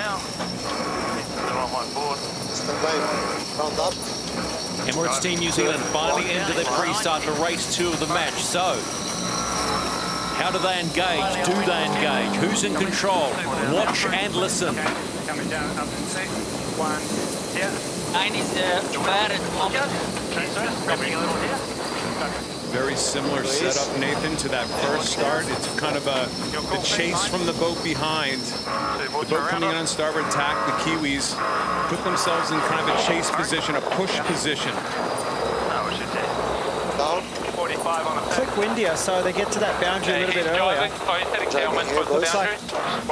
Emirates Team New Zealand finally into the pre-start for race 2 of the match. So, how do they engage? Do they engage? Who's in control? Watch and listen. Coming down up to 6, 1, yeah. 9 is bad at the moment. Dropping a little here. Very similar setup, Nathan, to that first start. It's kind of the chase from the boat behind. The boat coming in on starboard tack, the Kiwis put themselves in kind of a chase position, a push position. Down. 45 on the Quick windier, so they get to that boundary a little bit earlier. Looks like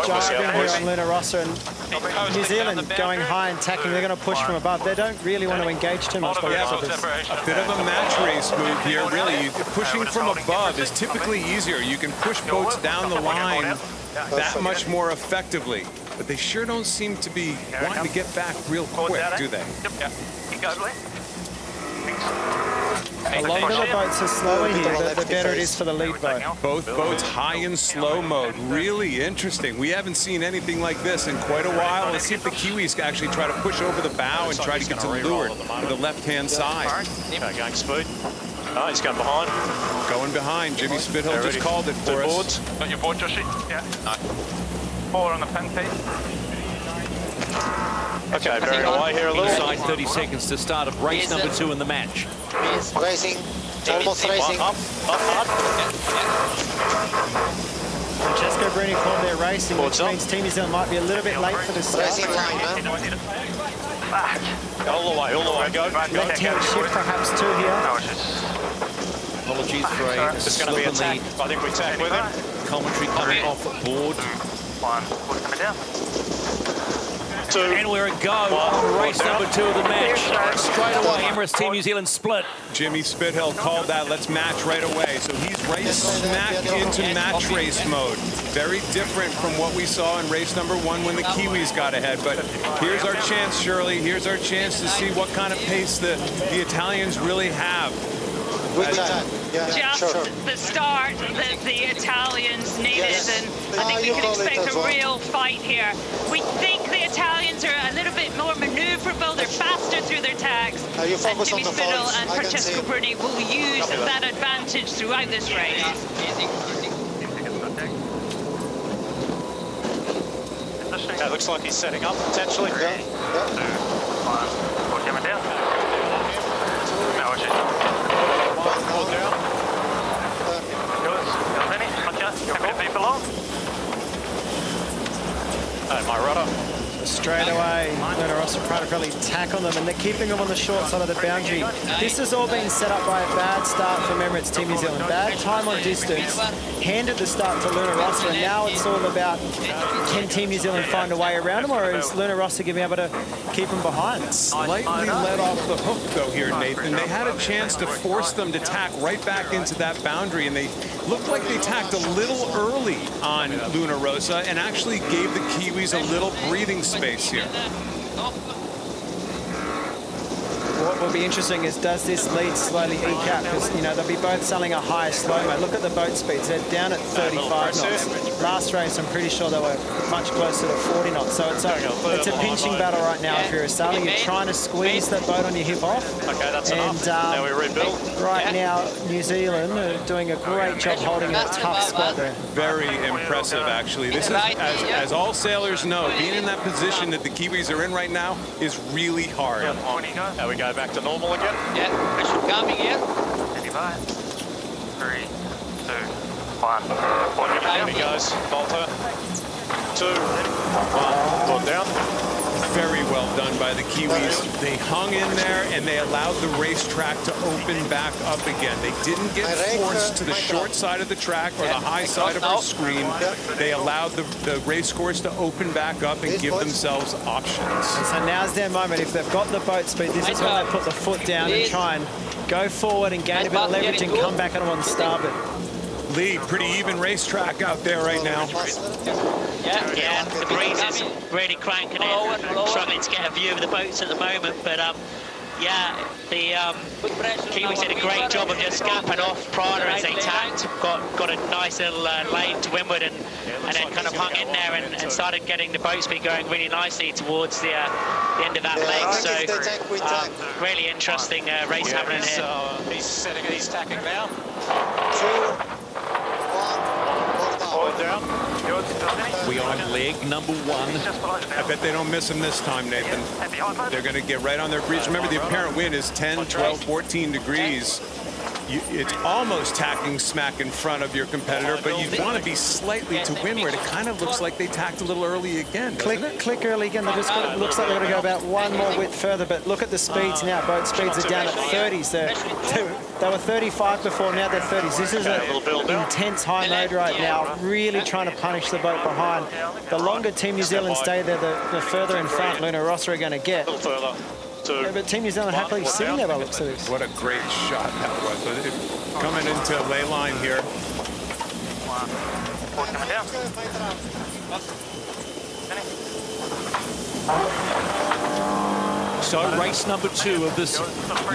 driving here on Luna Rossa and New Zealand going high and tacking. They're going to push from above. They don't really want to engage too much. A bit of a match race move here, really. Pushing from above is typically easier. You can push boats down the line that much more effectively. But they sure don't seem to be wanting to get back real quick, do they? The longer the boats are slower here, the better it is for the lead boat. Both boats high and slow mode. Really interesting. We haven't seen anything like this in quite a while. Let's see if the Kiwis can actually try to push over the bow and try to get to leeward to the left-hand side. Okay, going speed. Oh, he's going behind. Going behind. Jimmy Spithill just called it for us. Got your board, Joshy? Yeah. No. 4 on the pen piece. Okay, bearing away here a little. Inside 30 seconds to start of race number 2 in the match. Racing. Almost racing. Up. Francesco Bruni called their racing, which means Team New Zealand might be a little bit late for the start. Racing line, man. All the way, go. Left-hand shift perhaps too here. Apologies for a It's going to be slip in attack. the I think we attack with him. commentary coming off board. 1, coming down. And we're a go on race number 2 of the match. Straight away, Emirates Team New Zealand split. Jimmy Spithill called that. Let's match right away. So he's right smack into match race mode. Very different from what we saw in race number 1 when the Kiwis got ahead. But here's our chance, Shirley. Here's our chance to see what kind of pace the Italians really have. Just the start that the Italians needed, and I think we can expect a real fight here. We think the Italians are a little bit more maneuverable, they're faster through their tags, and Jimmy Spithill and Francesco Bruni will use that advantage throughout this race. That looks like he's setting up, potentially. My rudder. Straight away, Luna Rossa, Prada Cup tack on them, and they're keeping them on the short side of the boundary. This has all been set up by a bad start from Emirates Team New Zealand. Bad time on distance, handed the start to Luna Rossa, and now it's all about can Team New Zealand find a way around them, or is Luna Rossa going to be able to keep them behind? Slightly let off the hook, though, here, Nathan. They had a chance to force them to tack right back into that boundary, and they looked like they tacked a little early on Luna Rossa and actually gave the Kiwis a little breathing space here. What will be interesting is, does this lead slowly eke out? Because, you know, they'll be both selling a higher slow-mo. Look at the boat speeds. They're down at 35 knots. Last race, I'm pretty sure they were much closer to 40 knots. So it's a pinching battle right now. If you're a sailor, you're trying to squeeze that boat on your hip off. Okay, that's enough. Now we rebuild. Right now, New Zealand are doing a great job holding a tough spot there. Very impressive, actually. This is, as all sailors know, being in that position that the Kiwis are in right now is really hard. There we go. Back to normal again. Yeah, pressure coming here. 3, 2, 1. Here he goes. Volta. 2, 1. Look down. Very well done by the Kiwis. They hung in there and they allowed the racetrack to open back up again. They didn't get forced to the short side of the track or the high side of our screen. They allowed the race course to open back up and give themselves options. So now's their moment. If they've got the boat speed, this is when they put the foot down and try and go forward and gain a bit of leverage and come back on starboard. Lee, pretty even racetrack out there right now. Yeah, the breeze is really cranking it. Struggling to get a view of the boats at the moment, but yeah, the Kiwis did a great job of just gapping off Prada as they tacked. Got a nice little lane to windward and then kind of hung in there and started getting the boat speed going really nicely towards the end of that leg. So really interesting race happening here. He's tacking now. 2, 1, down. We are on leg number 1. I bet they don't miss him this time, Nathan. They're going to get right on their breeze. Remember, the apparent wind is 10, 12, 14 degrees. It's almost tacking smack in front of your competitor, but you want to be slightly to windward. It kind of looks like they tacked a little early again. Click early again. They just looks like they're going to go about one more width further, but look at the speeds now. Boat speeds are down at 30s. They were 35 before, now they're 30s. This is an intense high mode right now, really trying to punish the boat behind. The longer Team New Zealand stay there, the further in front Luna Rossa are going to get. Yeah, but Team New Zealand happily sitting there by the looks of this. What a great shot that was. Coming into ley line here. So race number 2 of this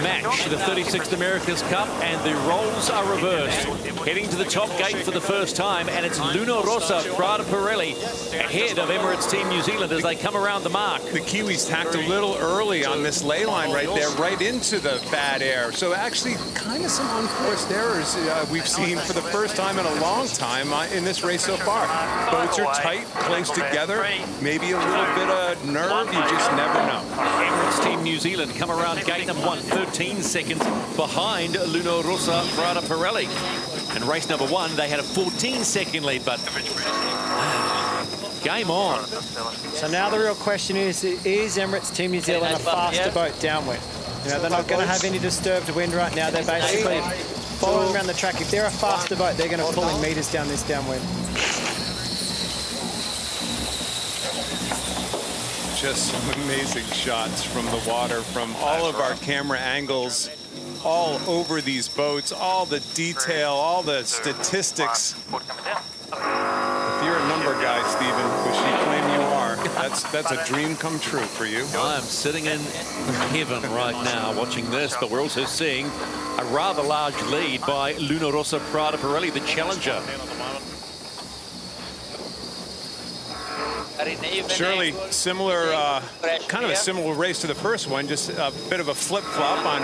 match, the 36th America's Cup, and the roles are reversed. Heading to the top gate for the first time, and it's Luna Rossa, Prada Pirelli, ahead of Emirates Team New Zealand as they come around the mark. The Kiwis tacked a little early on this ley line right there, right into the bad air. So actually, kind of some unforced errors we've seen for the first time in a long time in this race so far. Boats are tight, placed together, maybe a little bit of nerve, you just never know. Emirates Team New Zealand come around gate number 1, 13 seconds behind Luna Rossa, Prada Pirelli. And race number 1, they had a 14-second lead, but game on. So now the real question is Emirates Team New Zealand a faster boat downwind? You know, they're not going to have any disturbed wind right now. They're basically following around the track. If they're a faster boat, they're going to pull in meters down this downwind. just some amazing shots from the water, from all of our camera angles, all over these boats, all the detail, all the statistics. If you're a number guy, Stephen, which you claim you are, that's a dream come true for you. I'm sitting in heaven right now watching this, but we're also seeing a rather large lead by Luna Rossa Prada Pirelli, the challenger. Surely similar, kind of a similar race to the first one, just a bit of a flip-flop on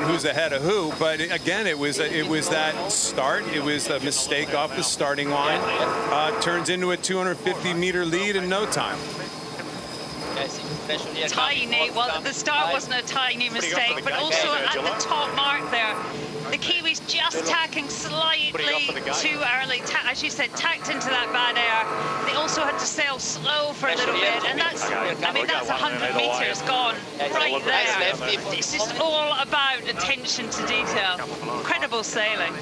who's ahead of who. But again, it was that start. It was a mistake off the starting line. Turns into a 250-meter lead in no time. Tiny. Well, the start wasn't a tiny mistake, but also at the top mark there, the Kiwis just tacking slightly too early. As you said, tacked into that bad air. They also had to sail slow for a little bit, and that's, I mean, that's 100 meters gone right there. It's just all about attention to detail. Incredible sailing.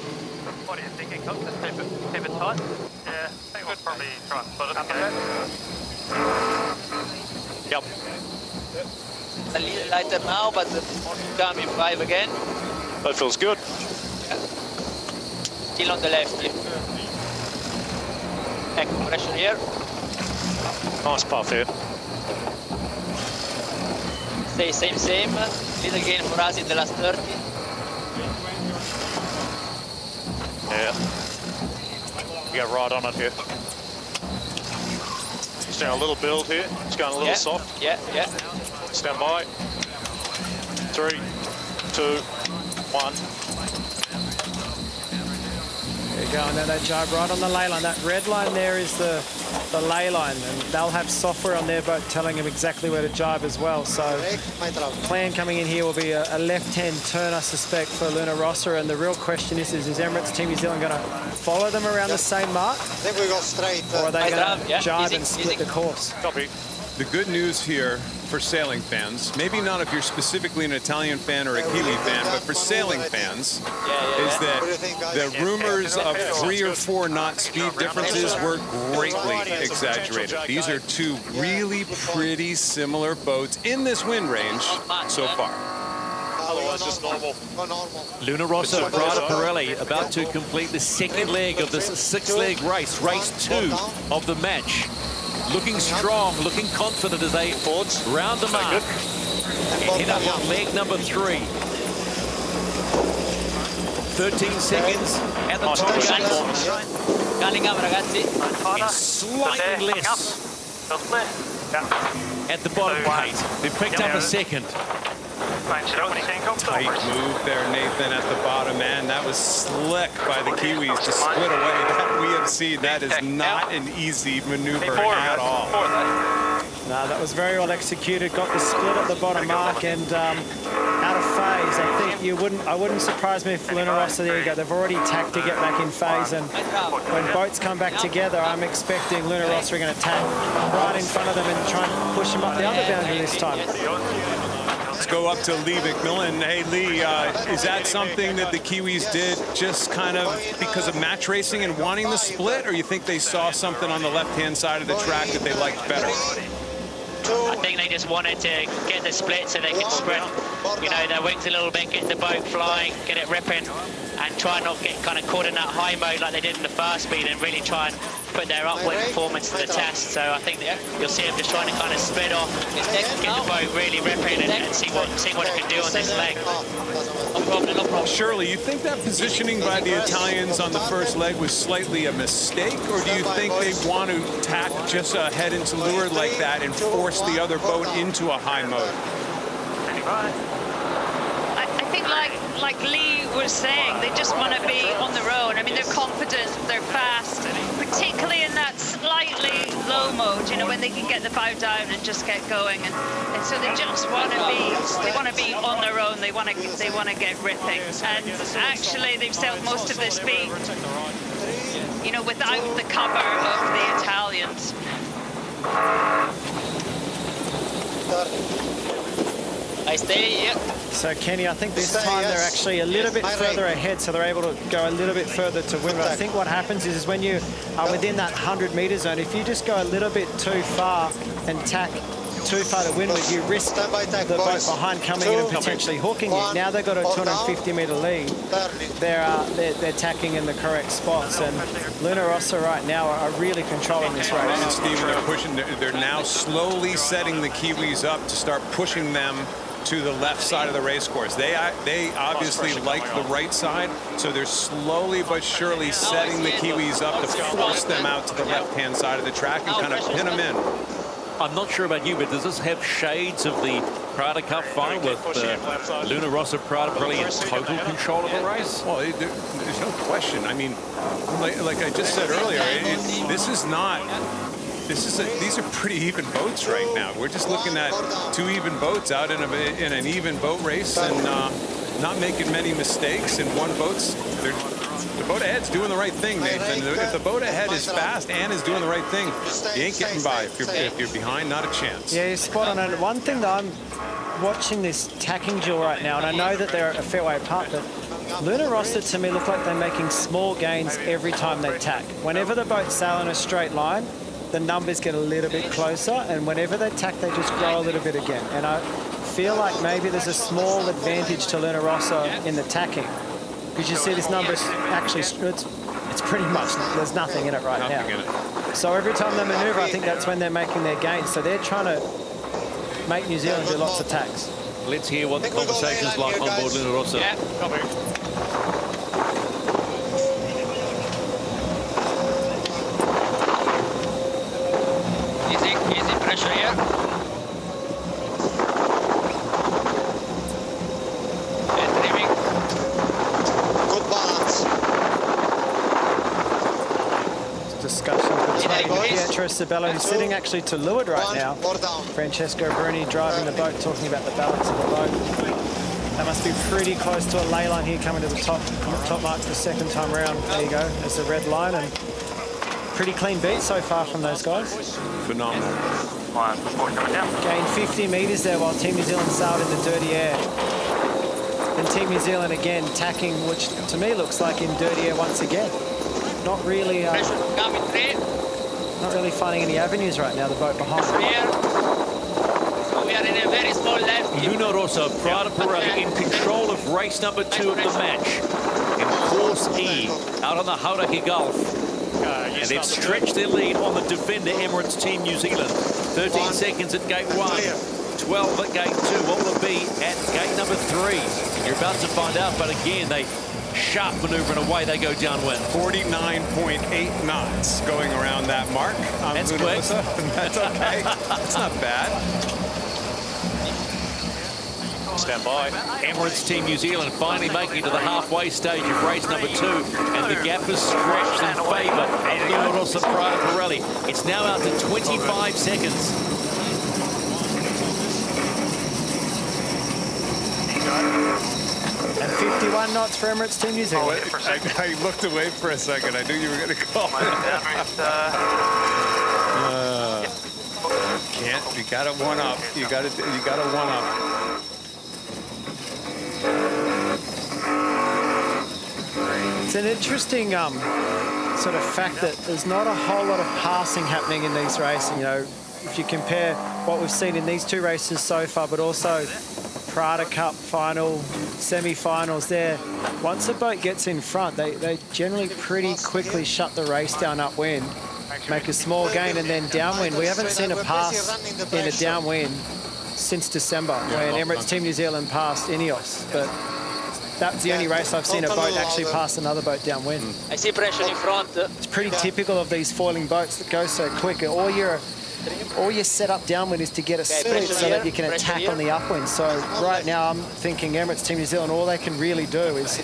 What are you thinking? Keep it tight? Yeah, I think we'll probably try and put it up there. Yep. A little lighter now, but come in 5 again. That feels good. Still on the left here. Back pressure here. Nice puff here. Stay same. Little gain for us in the last 30. Yeah. We got right on it here. Just down a little build here. It's going a little soft. Yeah. Stand by. 3, 2, 1. There you go, and then they jibe right on the ley line. That red line there is the ley line, and they'll have software on their boat telling them exactly where to jibe as well. So the plan coming in here will be a left-hand turn, I suspect, for Luna Rossa, and the real question is Emirates Team New Zealand going to follow them around the same mark? I think we go straight. Or are they going to jibe and split the course? Copy. The good news here for sailing fans, maybe not if you're specifically an Italian fan or a Kiwi fan, but for sailing fans, is that the rumors of 3 or 4 knot speed differences were greatly exaggerated. These are two really pretty similar boats in this wind range so far. Otherwise, just normal. Luna Rossa Prada Pirelli about to complete the second leg of this 6-leg race, race 2 of the match. Looking strong, looking confident as they round the mark and head up on leg number 3. 13 seconds at the top. And slightly less at the bottom, Kate. They've picked up a second. Tight move there, Nathan, at the bottom end. That was slick by the Kiwis to split away. That we have seen. That is not an easy maneuver at all. No, that was very well executed. Got the split at the bottom mark and out of phase. I think I wouldn't surprise me if Luna Rossa, there you go. They've already tacked to get back in phase, and when boats come back together, I'm expecting Luna Rossa are going to tack right in front of them and try and push them up the other boundary this time. Let's go up to Lee McMillan. Hey, Lee, is that something that the Kiwis did just kind of because of match racing and wanting the split, or you think they saw something on the left-hand side of the track that they liked better? I think they just wanted to get the split so they could spread, you know, their wings a little bit, get the boat flying, get it ripping, and try not get kind of caught in that high mode like they did in the first speed, and really try and put their upwind performance to the test. So I think you'll see them just trying to kind of split off, get the boat really ripping, and see what it can do on this leg. No problem. Shirley, you think that positioning by the Italians on the first leg was slightly a mistake, or do you think they want to tack just ahead into leeward like that and force the other boat into a high mode? I think like Lee was saying, they just want to be on their own. I mean, they're confident, they're fast, particularly in that slightly low mode, you know, when they can get the bow down and just get going. And so they just want to be on their own. They want to get ripping. And actually, they've sailed most of this speed, you know, without the cover of the Italians. I stay here. So, Kenny, I think this time they're actually a little bit further ahead, so they're able to go a little bit further to win. But I think what happens is when you are within that 100-meter zone, if you just go a little bit too far and tack too far to windward, you risk the boat behind coming in and potentially hooking you. Now they've got a 250-metre lead. They're tacking in the correct spots, and Luna Rossa right now are really controlling this race. And Stephen, they're pushing. They're now slowly setting the Kiwis up to start pushing them to the left side of the race course. They obviously like the right side, so they're slowly but surely setting the Kiwis up to force them out to the left-hand side of the track and kind of pin them in. I'm not sure about you, but does this have shades of the Prada Cup final with Luna Rossa, Prada Pirelli in total control of the race? Well, there's no question. I mean, like I just said earlier, these are pretty even boats right now. We're just looking at two even boats out in an even boat race and not making many mistakes. And the boat ahead's doing the right thing, Nathan. If the boat ahead is fast and is doing the right thing, you ain't getting by. If you're behind, not a chance. Yeah, you're spot on. And one thing that I'm watching this tacking duel right now, and I know that they're a fair way apart, but Luna Rossa to me look like they're making small gains every time they tack. Whenever the boats sail in a straight line, the numbers get a little bit closer, and whenever they tack, they just grow a little bit again. And I feel like maybe there's a small advantage to Luna Rossa in the tacking, because you see this number is actually, it's pretty much, there's nothing in it right now. So every time they maneuver, I think that's when they're making their gains. So they're trying to make New Zealand do lots of tacks. Let's hear what the conversation's like on board Luna Rossa. Yeah, copy. Easy pressure here. And trimming. Good balance. Discussion between Pietro Sabello, who's sitting actually to leeward right now. Francesco Bruni driving the boat, talking about the balance of the boat. That must be pretty close to a ley line here, coming to the top mark for the second time round. There you go, there's the red line, and pretty clean beat so far from those guys. Phenomenal. Gained 50 metres there while Team New Zealand sailed in the dirty air. And Team New Zealand again tacking, which to me looks like in dirty air once again. Not really finding any avenues right now, the boat behind. We are in a very small left. Luna Rossa, Prada Pirelli in control of race number 2 of the match. In course E, out on the Hauraki Gulf. And they've stretched their lead on the defender, Emirates Team New Zealand. 13 seconds at gate 1, 12 at gate 2. What will it be at gate number 3? You're about to find out, but again, they sharp maneuver and away they go downwind. 49.8 knots going around that mark. That's quick. That's okay. That's not bad. Stand by. Emirates Team New Zealand finally making it to the halfway stage of race number 2, and the gap is stretched in favour of Luna Rossa, Prada Pirelli. It's now out to 25 seconds. And 51 knots for Emirates Team New Zealand. I looked away for a second. I knew you were going to call. Can't. You got to one up. You got to one up. It's an interesting sort of fact that there's not a whole lot of passing happening in these races. You know, if you compare what we've seen in these two races so far, but also Prada Cup final, semi-finals there. Once a boat gets in front, they generally pretty quickly shut the race down upwind, make a small gain, and then downwind. We haven't seen a pass in a downwind since December, when Emirates Team New Zealand passed Ineos. But that's the only race I've seen a boat actually pass another boat downwind. I see pressure in front. It's pretty typical of these foiling boats that go so quick. All your setup downwind is to get a split so that you can attack on the upwind. So right now I'm thinking Emirates Team New Zealand, all they can really do is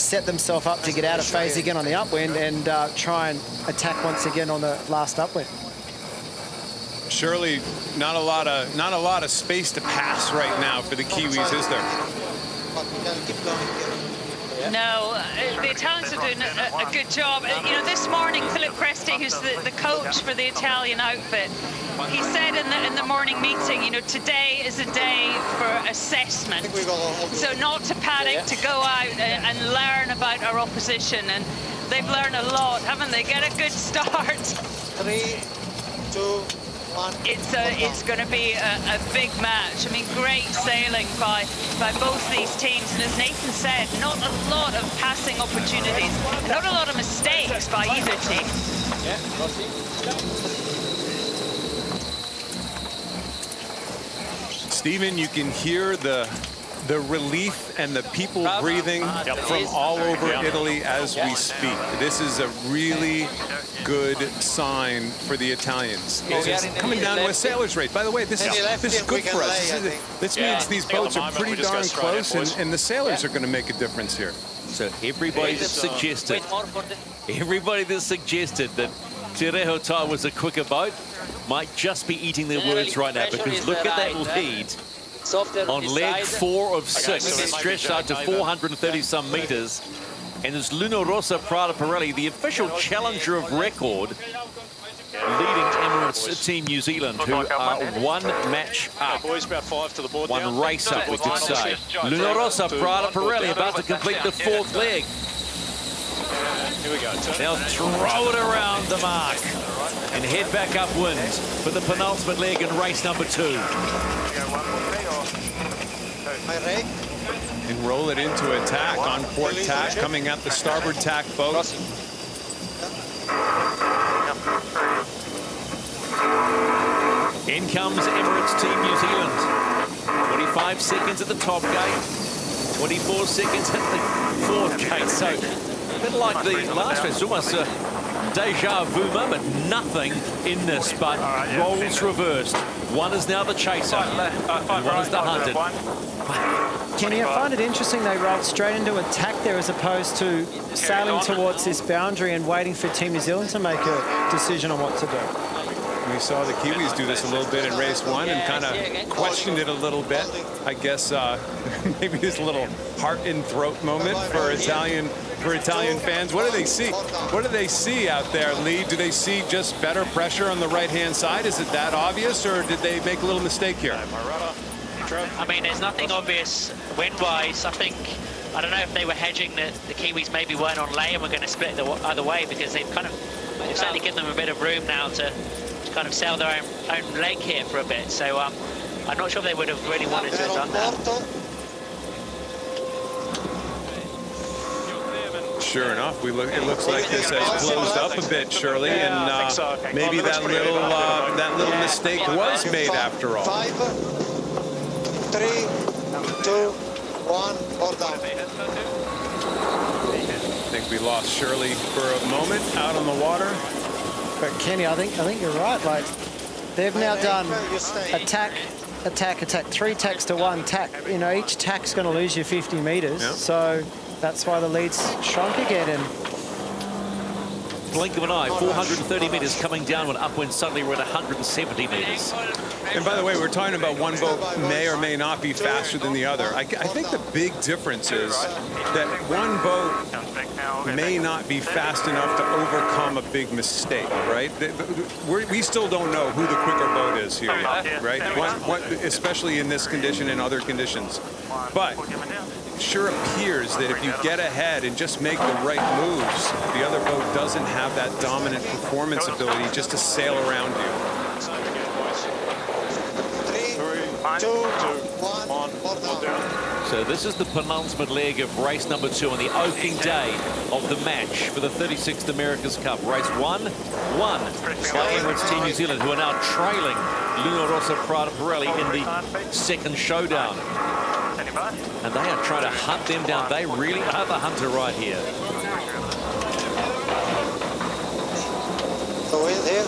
set themselves up to get out of phase again on the upwind and try and attack once again on the last upwind. Surely not a lot of space to pass right now for the Kiwis, is there? No, the Italians are doing a good job. You know, this morning, Philip Cresti, who's the coach for the Italian outfit, he said in the morning meeting, you know, today is a day for assessment. So not to panic, to go out and learn about our opposition. And they've learned a lot, haven't they? Get a good start. 3, 2, It's going to be a big match. I mean, great sailing by both these teams. And as Nathan said, not a lot of passing opportunities, not a lot of mistakes by either team. Stephen, you can hear the relief and the people breathing from all over Italy as we speak. This is a really good sign for the Italians. It's coming down to a sailor's race. By the way, this is good for us. This means these boats are pretty darn close, and the sailors are going to make a difference here. So everybody that suggested that Te Reo was a quicker boat might just be eating their words right now, because look at that lead on leg 4 of 6, stretched out to 430-some meters. And there's Luna Rossa Prada Pirelli, the official challenger of record, leading Emirates Team New Zealand, who are one match up. One race up, we could say. Luna Rossa Prada Pirelli about to complete the 4th leg. Here we go. They'll throw it around the mark and head back upwind for the penultimate leg in race number 2. And roll it into attack on port tack, coming at the starboard tack boat. In comes Emirates Team New Zealand. 25 seconds at the top gate, 24 seconds at the 4th gate. So a bit like the last race, almost a deja vu moment. Nothing in this, but roles reversed. One is now the chaser, and one is the hunted. Kenny, I find it interesting they rolled straight into attack there as opposed to sailing towards this boundary and waiting for Team New Zealand to make a decision on what to do. We saw the Kiwis do this a little bit in race 1 and kind of questioned it a little bit. I guess maybe this little heart in throat moment for Italian fans. What do they see? What do they see out there, Lee? Do they see just better pressure on the right-hand side? Is it that obvious, or did they make a little mistake here? I mean, there's nothing obvious wind-wise. I don't know if they were hedging that the Kiwis maybe weren't on lay and were going to split the other way, because they've certainly given them a bit of room now to kind of sail their own leg here for a bit. So I'm not sure if they would have really wanted to have done that. Sure enough, it looks like this has closed up a bit, Shirley, and maybe that little mistake was made after all. 5, 3, 2, 1, or down. I think we lost Shirley for a moment out on the water. But Kenny, I think you're right. Like, they've now done attack, 3 tacks to 1 tack. You know, each tack's going to lose you 50 meters. Yep. So that's why the lead's shrunk again. And blink of an eye, 430 meters coming downward, upwind. Suddenly we're at 170 meters. And by the way, we're talking about one boat may or may not be faster than the other. I think the big difference is that one boat may not be fast enough to overcome a big mistake, right? We still don't know who the quicker boat is here yet, right? Especially in this condition and other conditions. But it sure appears that if you get ahead and just make the right moves, the other boat doesn't have that dominant performance ability just to sail around you. 2, 1, So this is the penultimate leg of race number 2 on the opening day of the match for the 36th America's Cup. Race 1 won by Emirates Team New Zealand, who are now trailing Luna Rossa Prada Pirelli in the second showdown. And they are trying to hunt them down. They really are the hunter right here. So in here.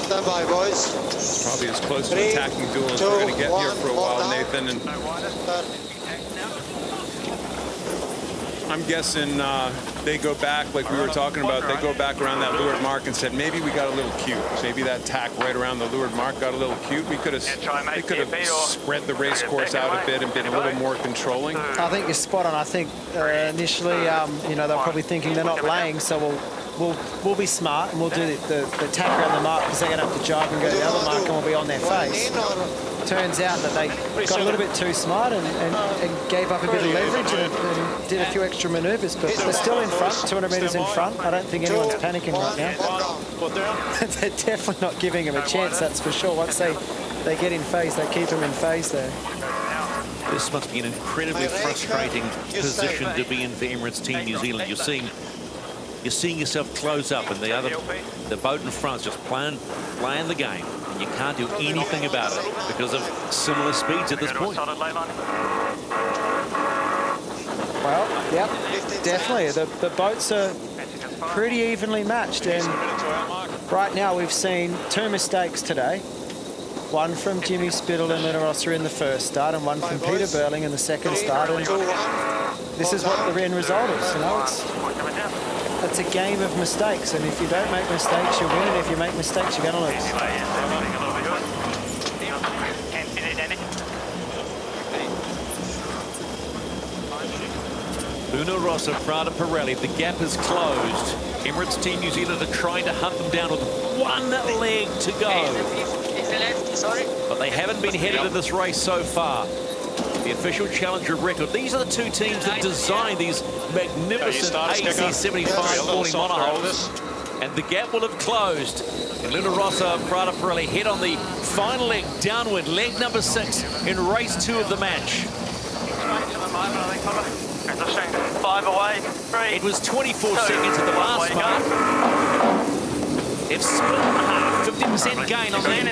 Stand by, boys. Probably as close to attacking duel as we're going to get here for a while, Nathan. And I'm guessing they go back, like we were talking about, they go back around that leeward mark and said, maybe we got a little cute. Maybe that tack right around the leeward mark got a little cute. We could have spread the race course out a bit and been a little more controlling. I think you're spot on. I think initially, you know, they're probably thinking they're not laying, so we'll we'll be smart and we'll do the tack around the mark because they're going to have to jibe and go to the other mark and we'll be on their face. Turns out that they got a little bit too smart and gave up a bit of leverage and did a few extra manoeuvres, but they're still in front, 200 metres in front. I don't think anyone's panicking right now. They're definitely not giving him a chance, that's for sure. Once they get in phase, they keep him in phase there. This must be an incredibly frustrating position to be in for Emirates Team New Zealand. You're seeing yourself close up, and the boat in front is just playing the game. And you can't do anything about it because of similar speeds at this point. Well, yep, definitely. The boats are pretty evenly matched, and right now we've seen 2 mistakes today. One from Jimmy Spittle and Luna Rossa in the first start, and one from Peter Burling in the second start. And this is what the end result is. You know, it's a game of mistakes, and if you don't make mistakes, you win, and if you make mistakes, you're going to lose. Luna Rossa, Prada Pirelli, the gap is closed. Emirates Team New Zealand are trying to hunt them down with 1 leg to go. But they haven't been headed in this race so far. The official challenger record. These are the 2 teams that designed these magnificent AC-75 falling monohulls. And the gap will have closed. And Luna Rossa and Prada Pirelli head on the final leg downwind, leg number 6 in race 2 of the match. 5 away, 3. It was 24 seconds at the last mark. They've split in half, 50% gain on the leg,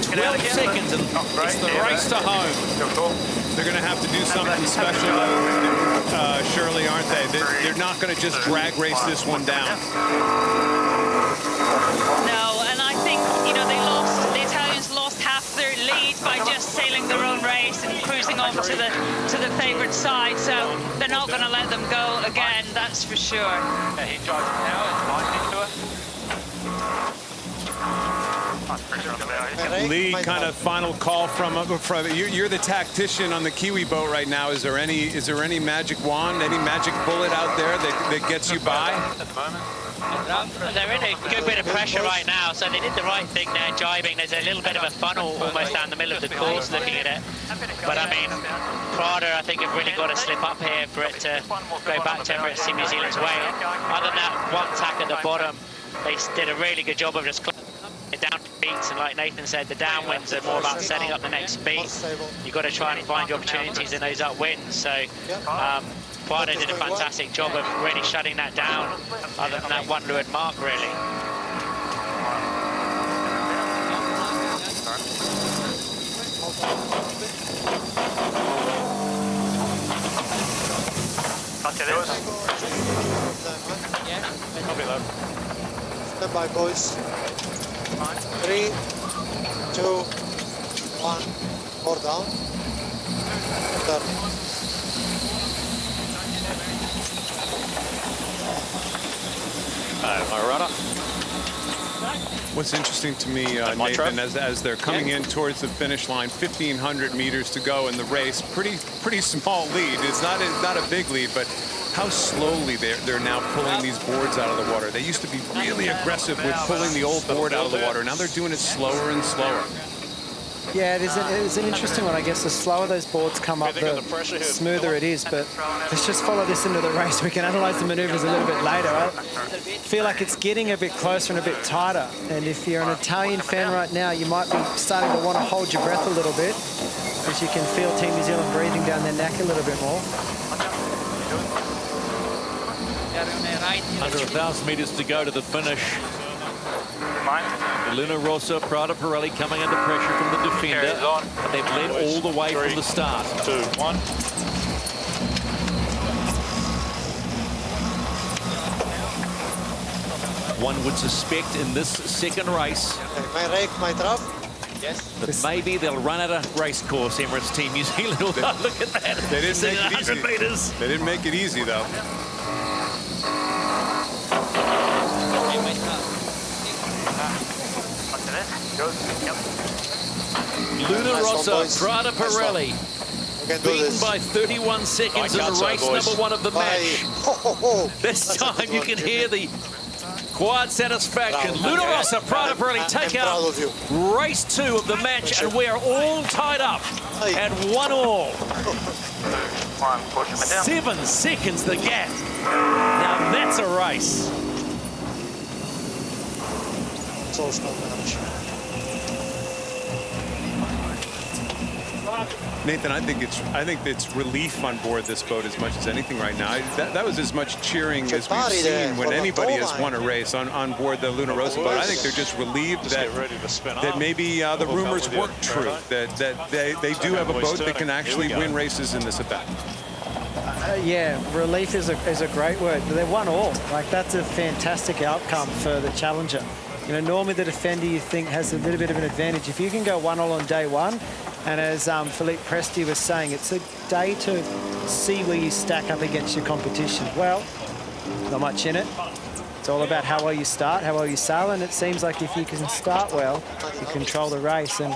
12 seconds, and it's the race to home. They're going to have to do something special, Shirley, aren't they? They're not going to just drag race this one down. No, and I think, you know, the Italians lost half their lead by just sailing their own race and cruising on to the favoured side, so they're not going to let them go again, that's for sure. Yeah, he drives now, it's into it. Lee, kind of final call from you're the tactician on the Kiwi boat right now. Is there any magic wand, any magic bullet out there that gets you by? At the moment. They're in a good bit of pressure right now, so they did the right thing there, jibing. There's a little bit of a funnel almost down the middle of the course looking at it. But I mean, Prada, I think, have really got to slip up here for it to go back to Emirates Team New Zealand's way. Other than that one tack at the bottom, they did a really good job of just it down to beats, and like Nathan said, the downwinds are more about setting up the next beat. You've got to try and find your opportunities in those upwinds. So Prada did a fantastic job of really shutting that down, other than that one leeward mark, really. Stand by, boys. 3, 2, 1, more down. My rudder. What's interesting to me, Nathan, as they're coming in towards the finish line, 1,500 meters to go in the race, pretty small lead. It's not a big lead, but how slowly they're now pulling these boards out of the water. They used to be really aggressive with pulling the old board out of the water. Now they're doing it slower and slower. Yeah, it is an interesting one. I guess the slower those boards come up, the smoother it is. But let's just follow this into the race. We can analyse the manoeuvres a little bit later. I feel like it's getting a bit closer and a bit tighter. And if you're an Italian fan right now, you might be starting to want to hold your breath a little bit, because you can feel Team New Zealand breathing down their neck a little bit more. Under 1,000 metres to go to the finish. Luna Rossa, Prada Pirelli coming under pressure from the defender. But they've led all the way from the start. 2, 1. One would suspect in this second race My rake, my trap. that maybe they'll run out of race course, Emirates Team New Zealand. Look at that. They didn't make it easy. Meters. They didn't make it easy, though. Luna Rossa, Prada Pirelli, beaten by 31 seconds in race number 1 of the match. This time you can hear the Quiet satisfaction. Luna Rossa, Prada Pirelli take out race 2 of the match, and we are all tied up at 1-1. 7 seconds the gap. Now that's a race. Nathan, I think it's relief on board this boat as much as anything right now. That was as much cheering as we've seen when anybody has won a race on board the Luna Rossa boat. I think they're just relieved that maybe the rumors weren't true, that they do have a boat that can actually win races in this event. Yeah, relief is a great word. They won all. Like, that's a fantastic outcome for the challenger. You know, normally the defender you think has a little bit of an advantage. If you can go 1-all on day one, and as Philippe Presti was saying, it's a day to see where you stack up against your competition. Well, not much in it. It's all about how well you start, how well you sail, and it seems like if you can start well, you control the race, and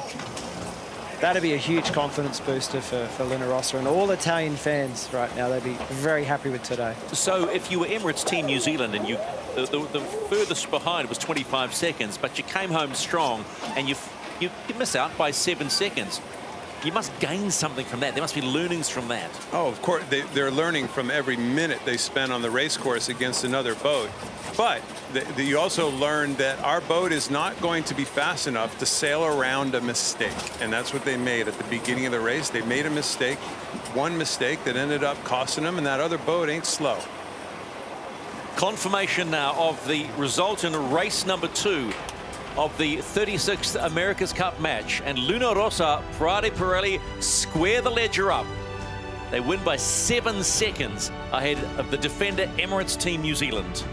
that'd be a huge confidence booster for Luna Rossa and all Italian fans right now. They'd be very happy with today. So if you were Emirates Team New Zealand and the furthest behind was 25 seconds, but you came home strong and you miss out by 7 seconds, you must gain something from that. There must be learnings from that. Oh, of course, they're learning from every minute they spend on the race course against another boat. But you also learn that our boat is not going to be fast enough to sail around a mistake. And that's what they made at the beginning of the race. They made a mistake, one mistake that ended up costing them, and that other boat ain't slow. Confirmation now of the result in race number 2 of the 36th America's Cup match, and Luna Rossa, Prada Pirelli square the ledger up. They win by 7 seconds ahead of the defender Emirates Team New Zealand.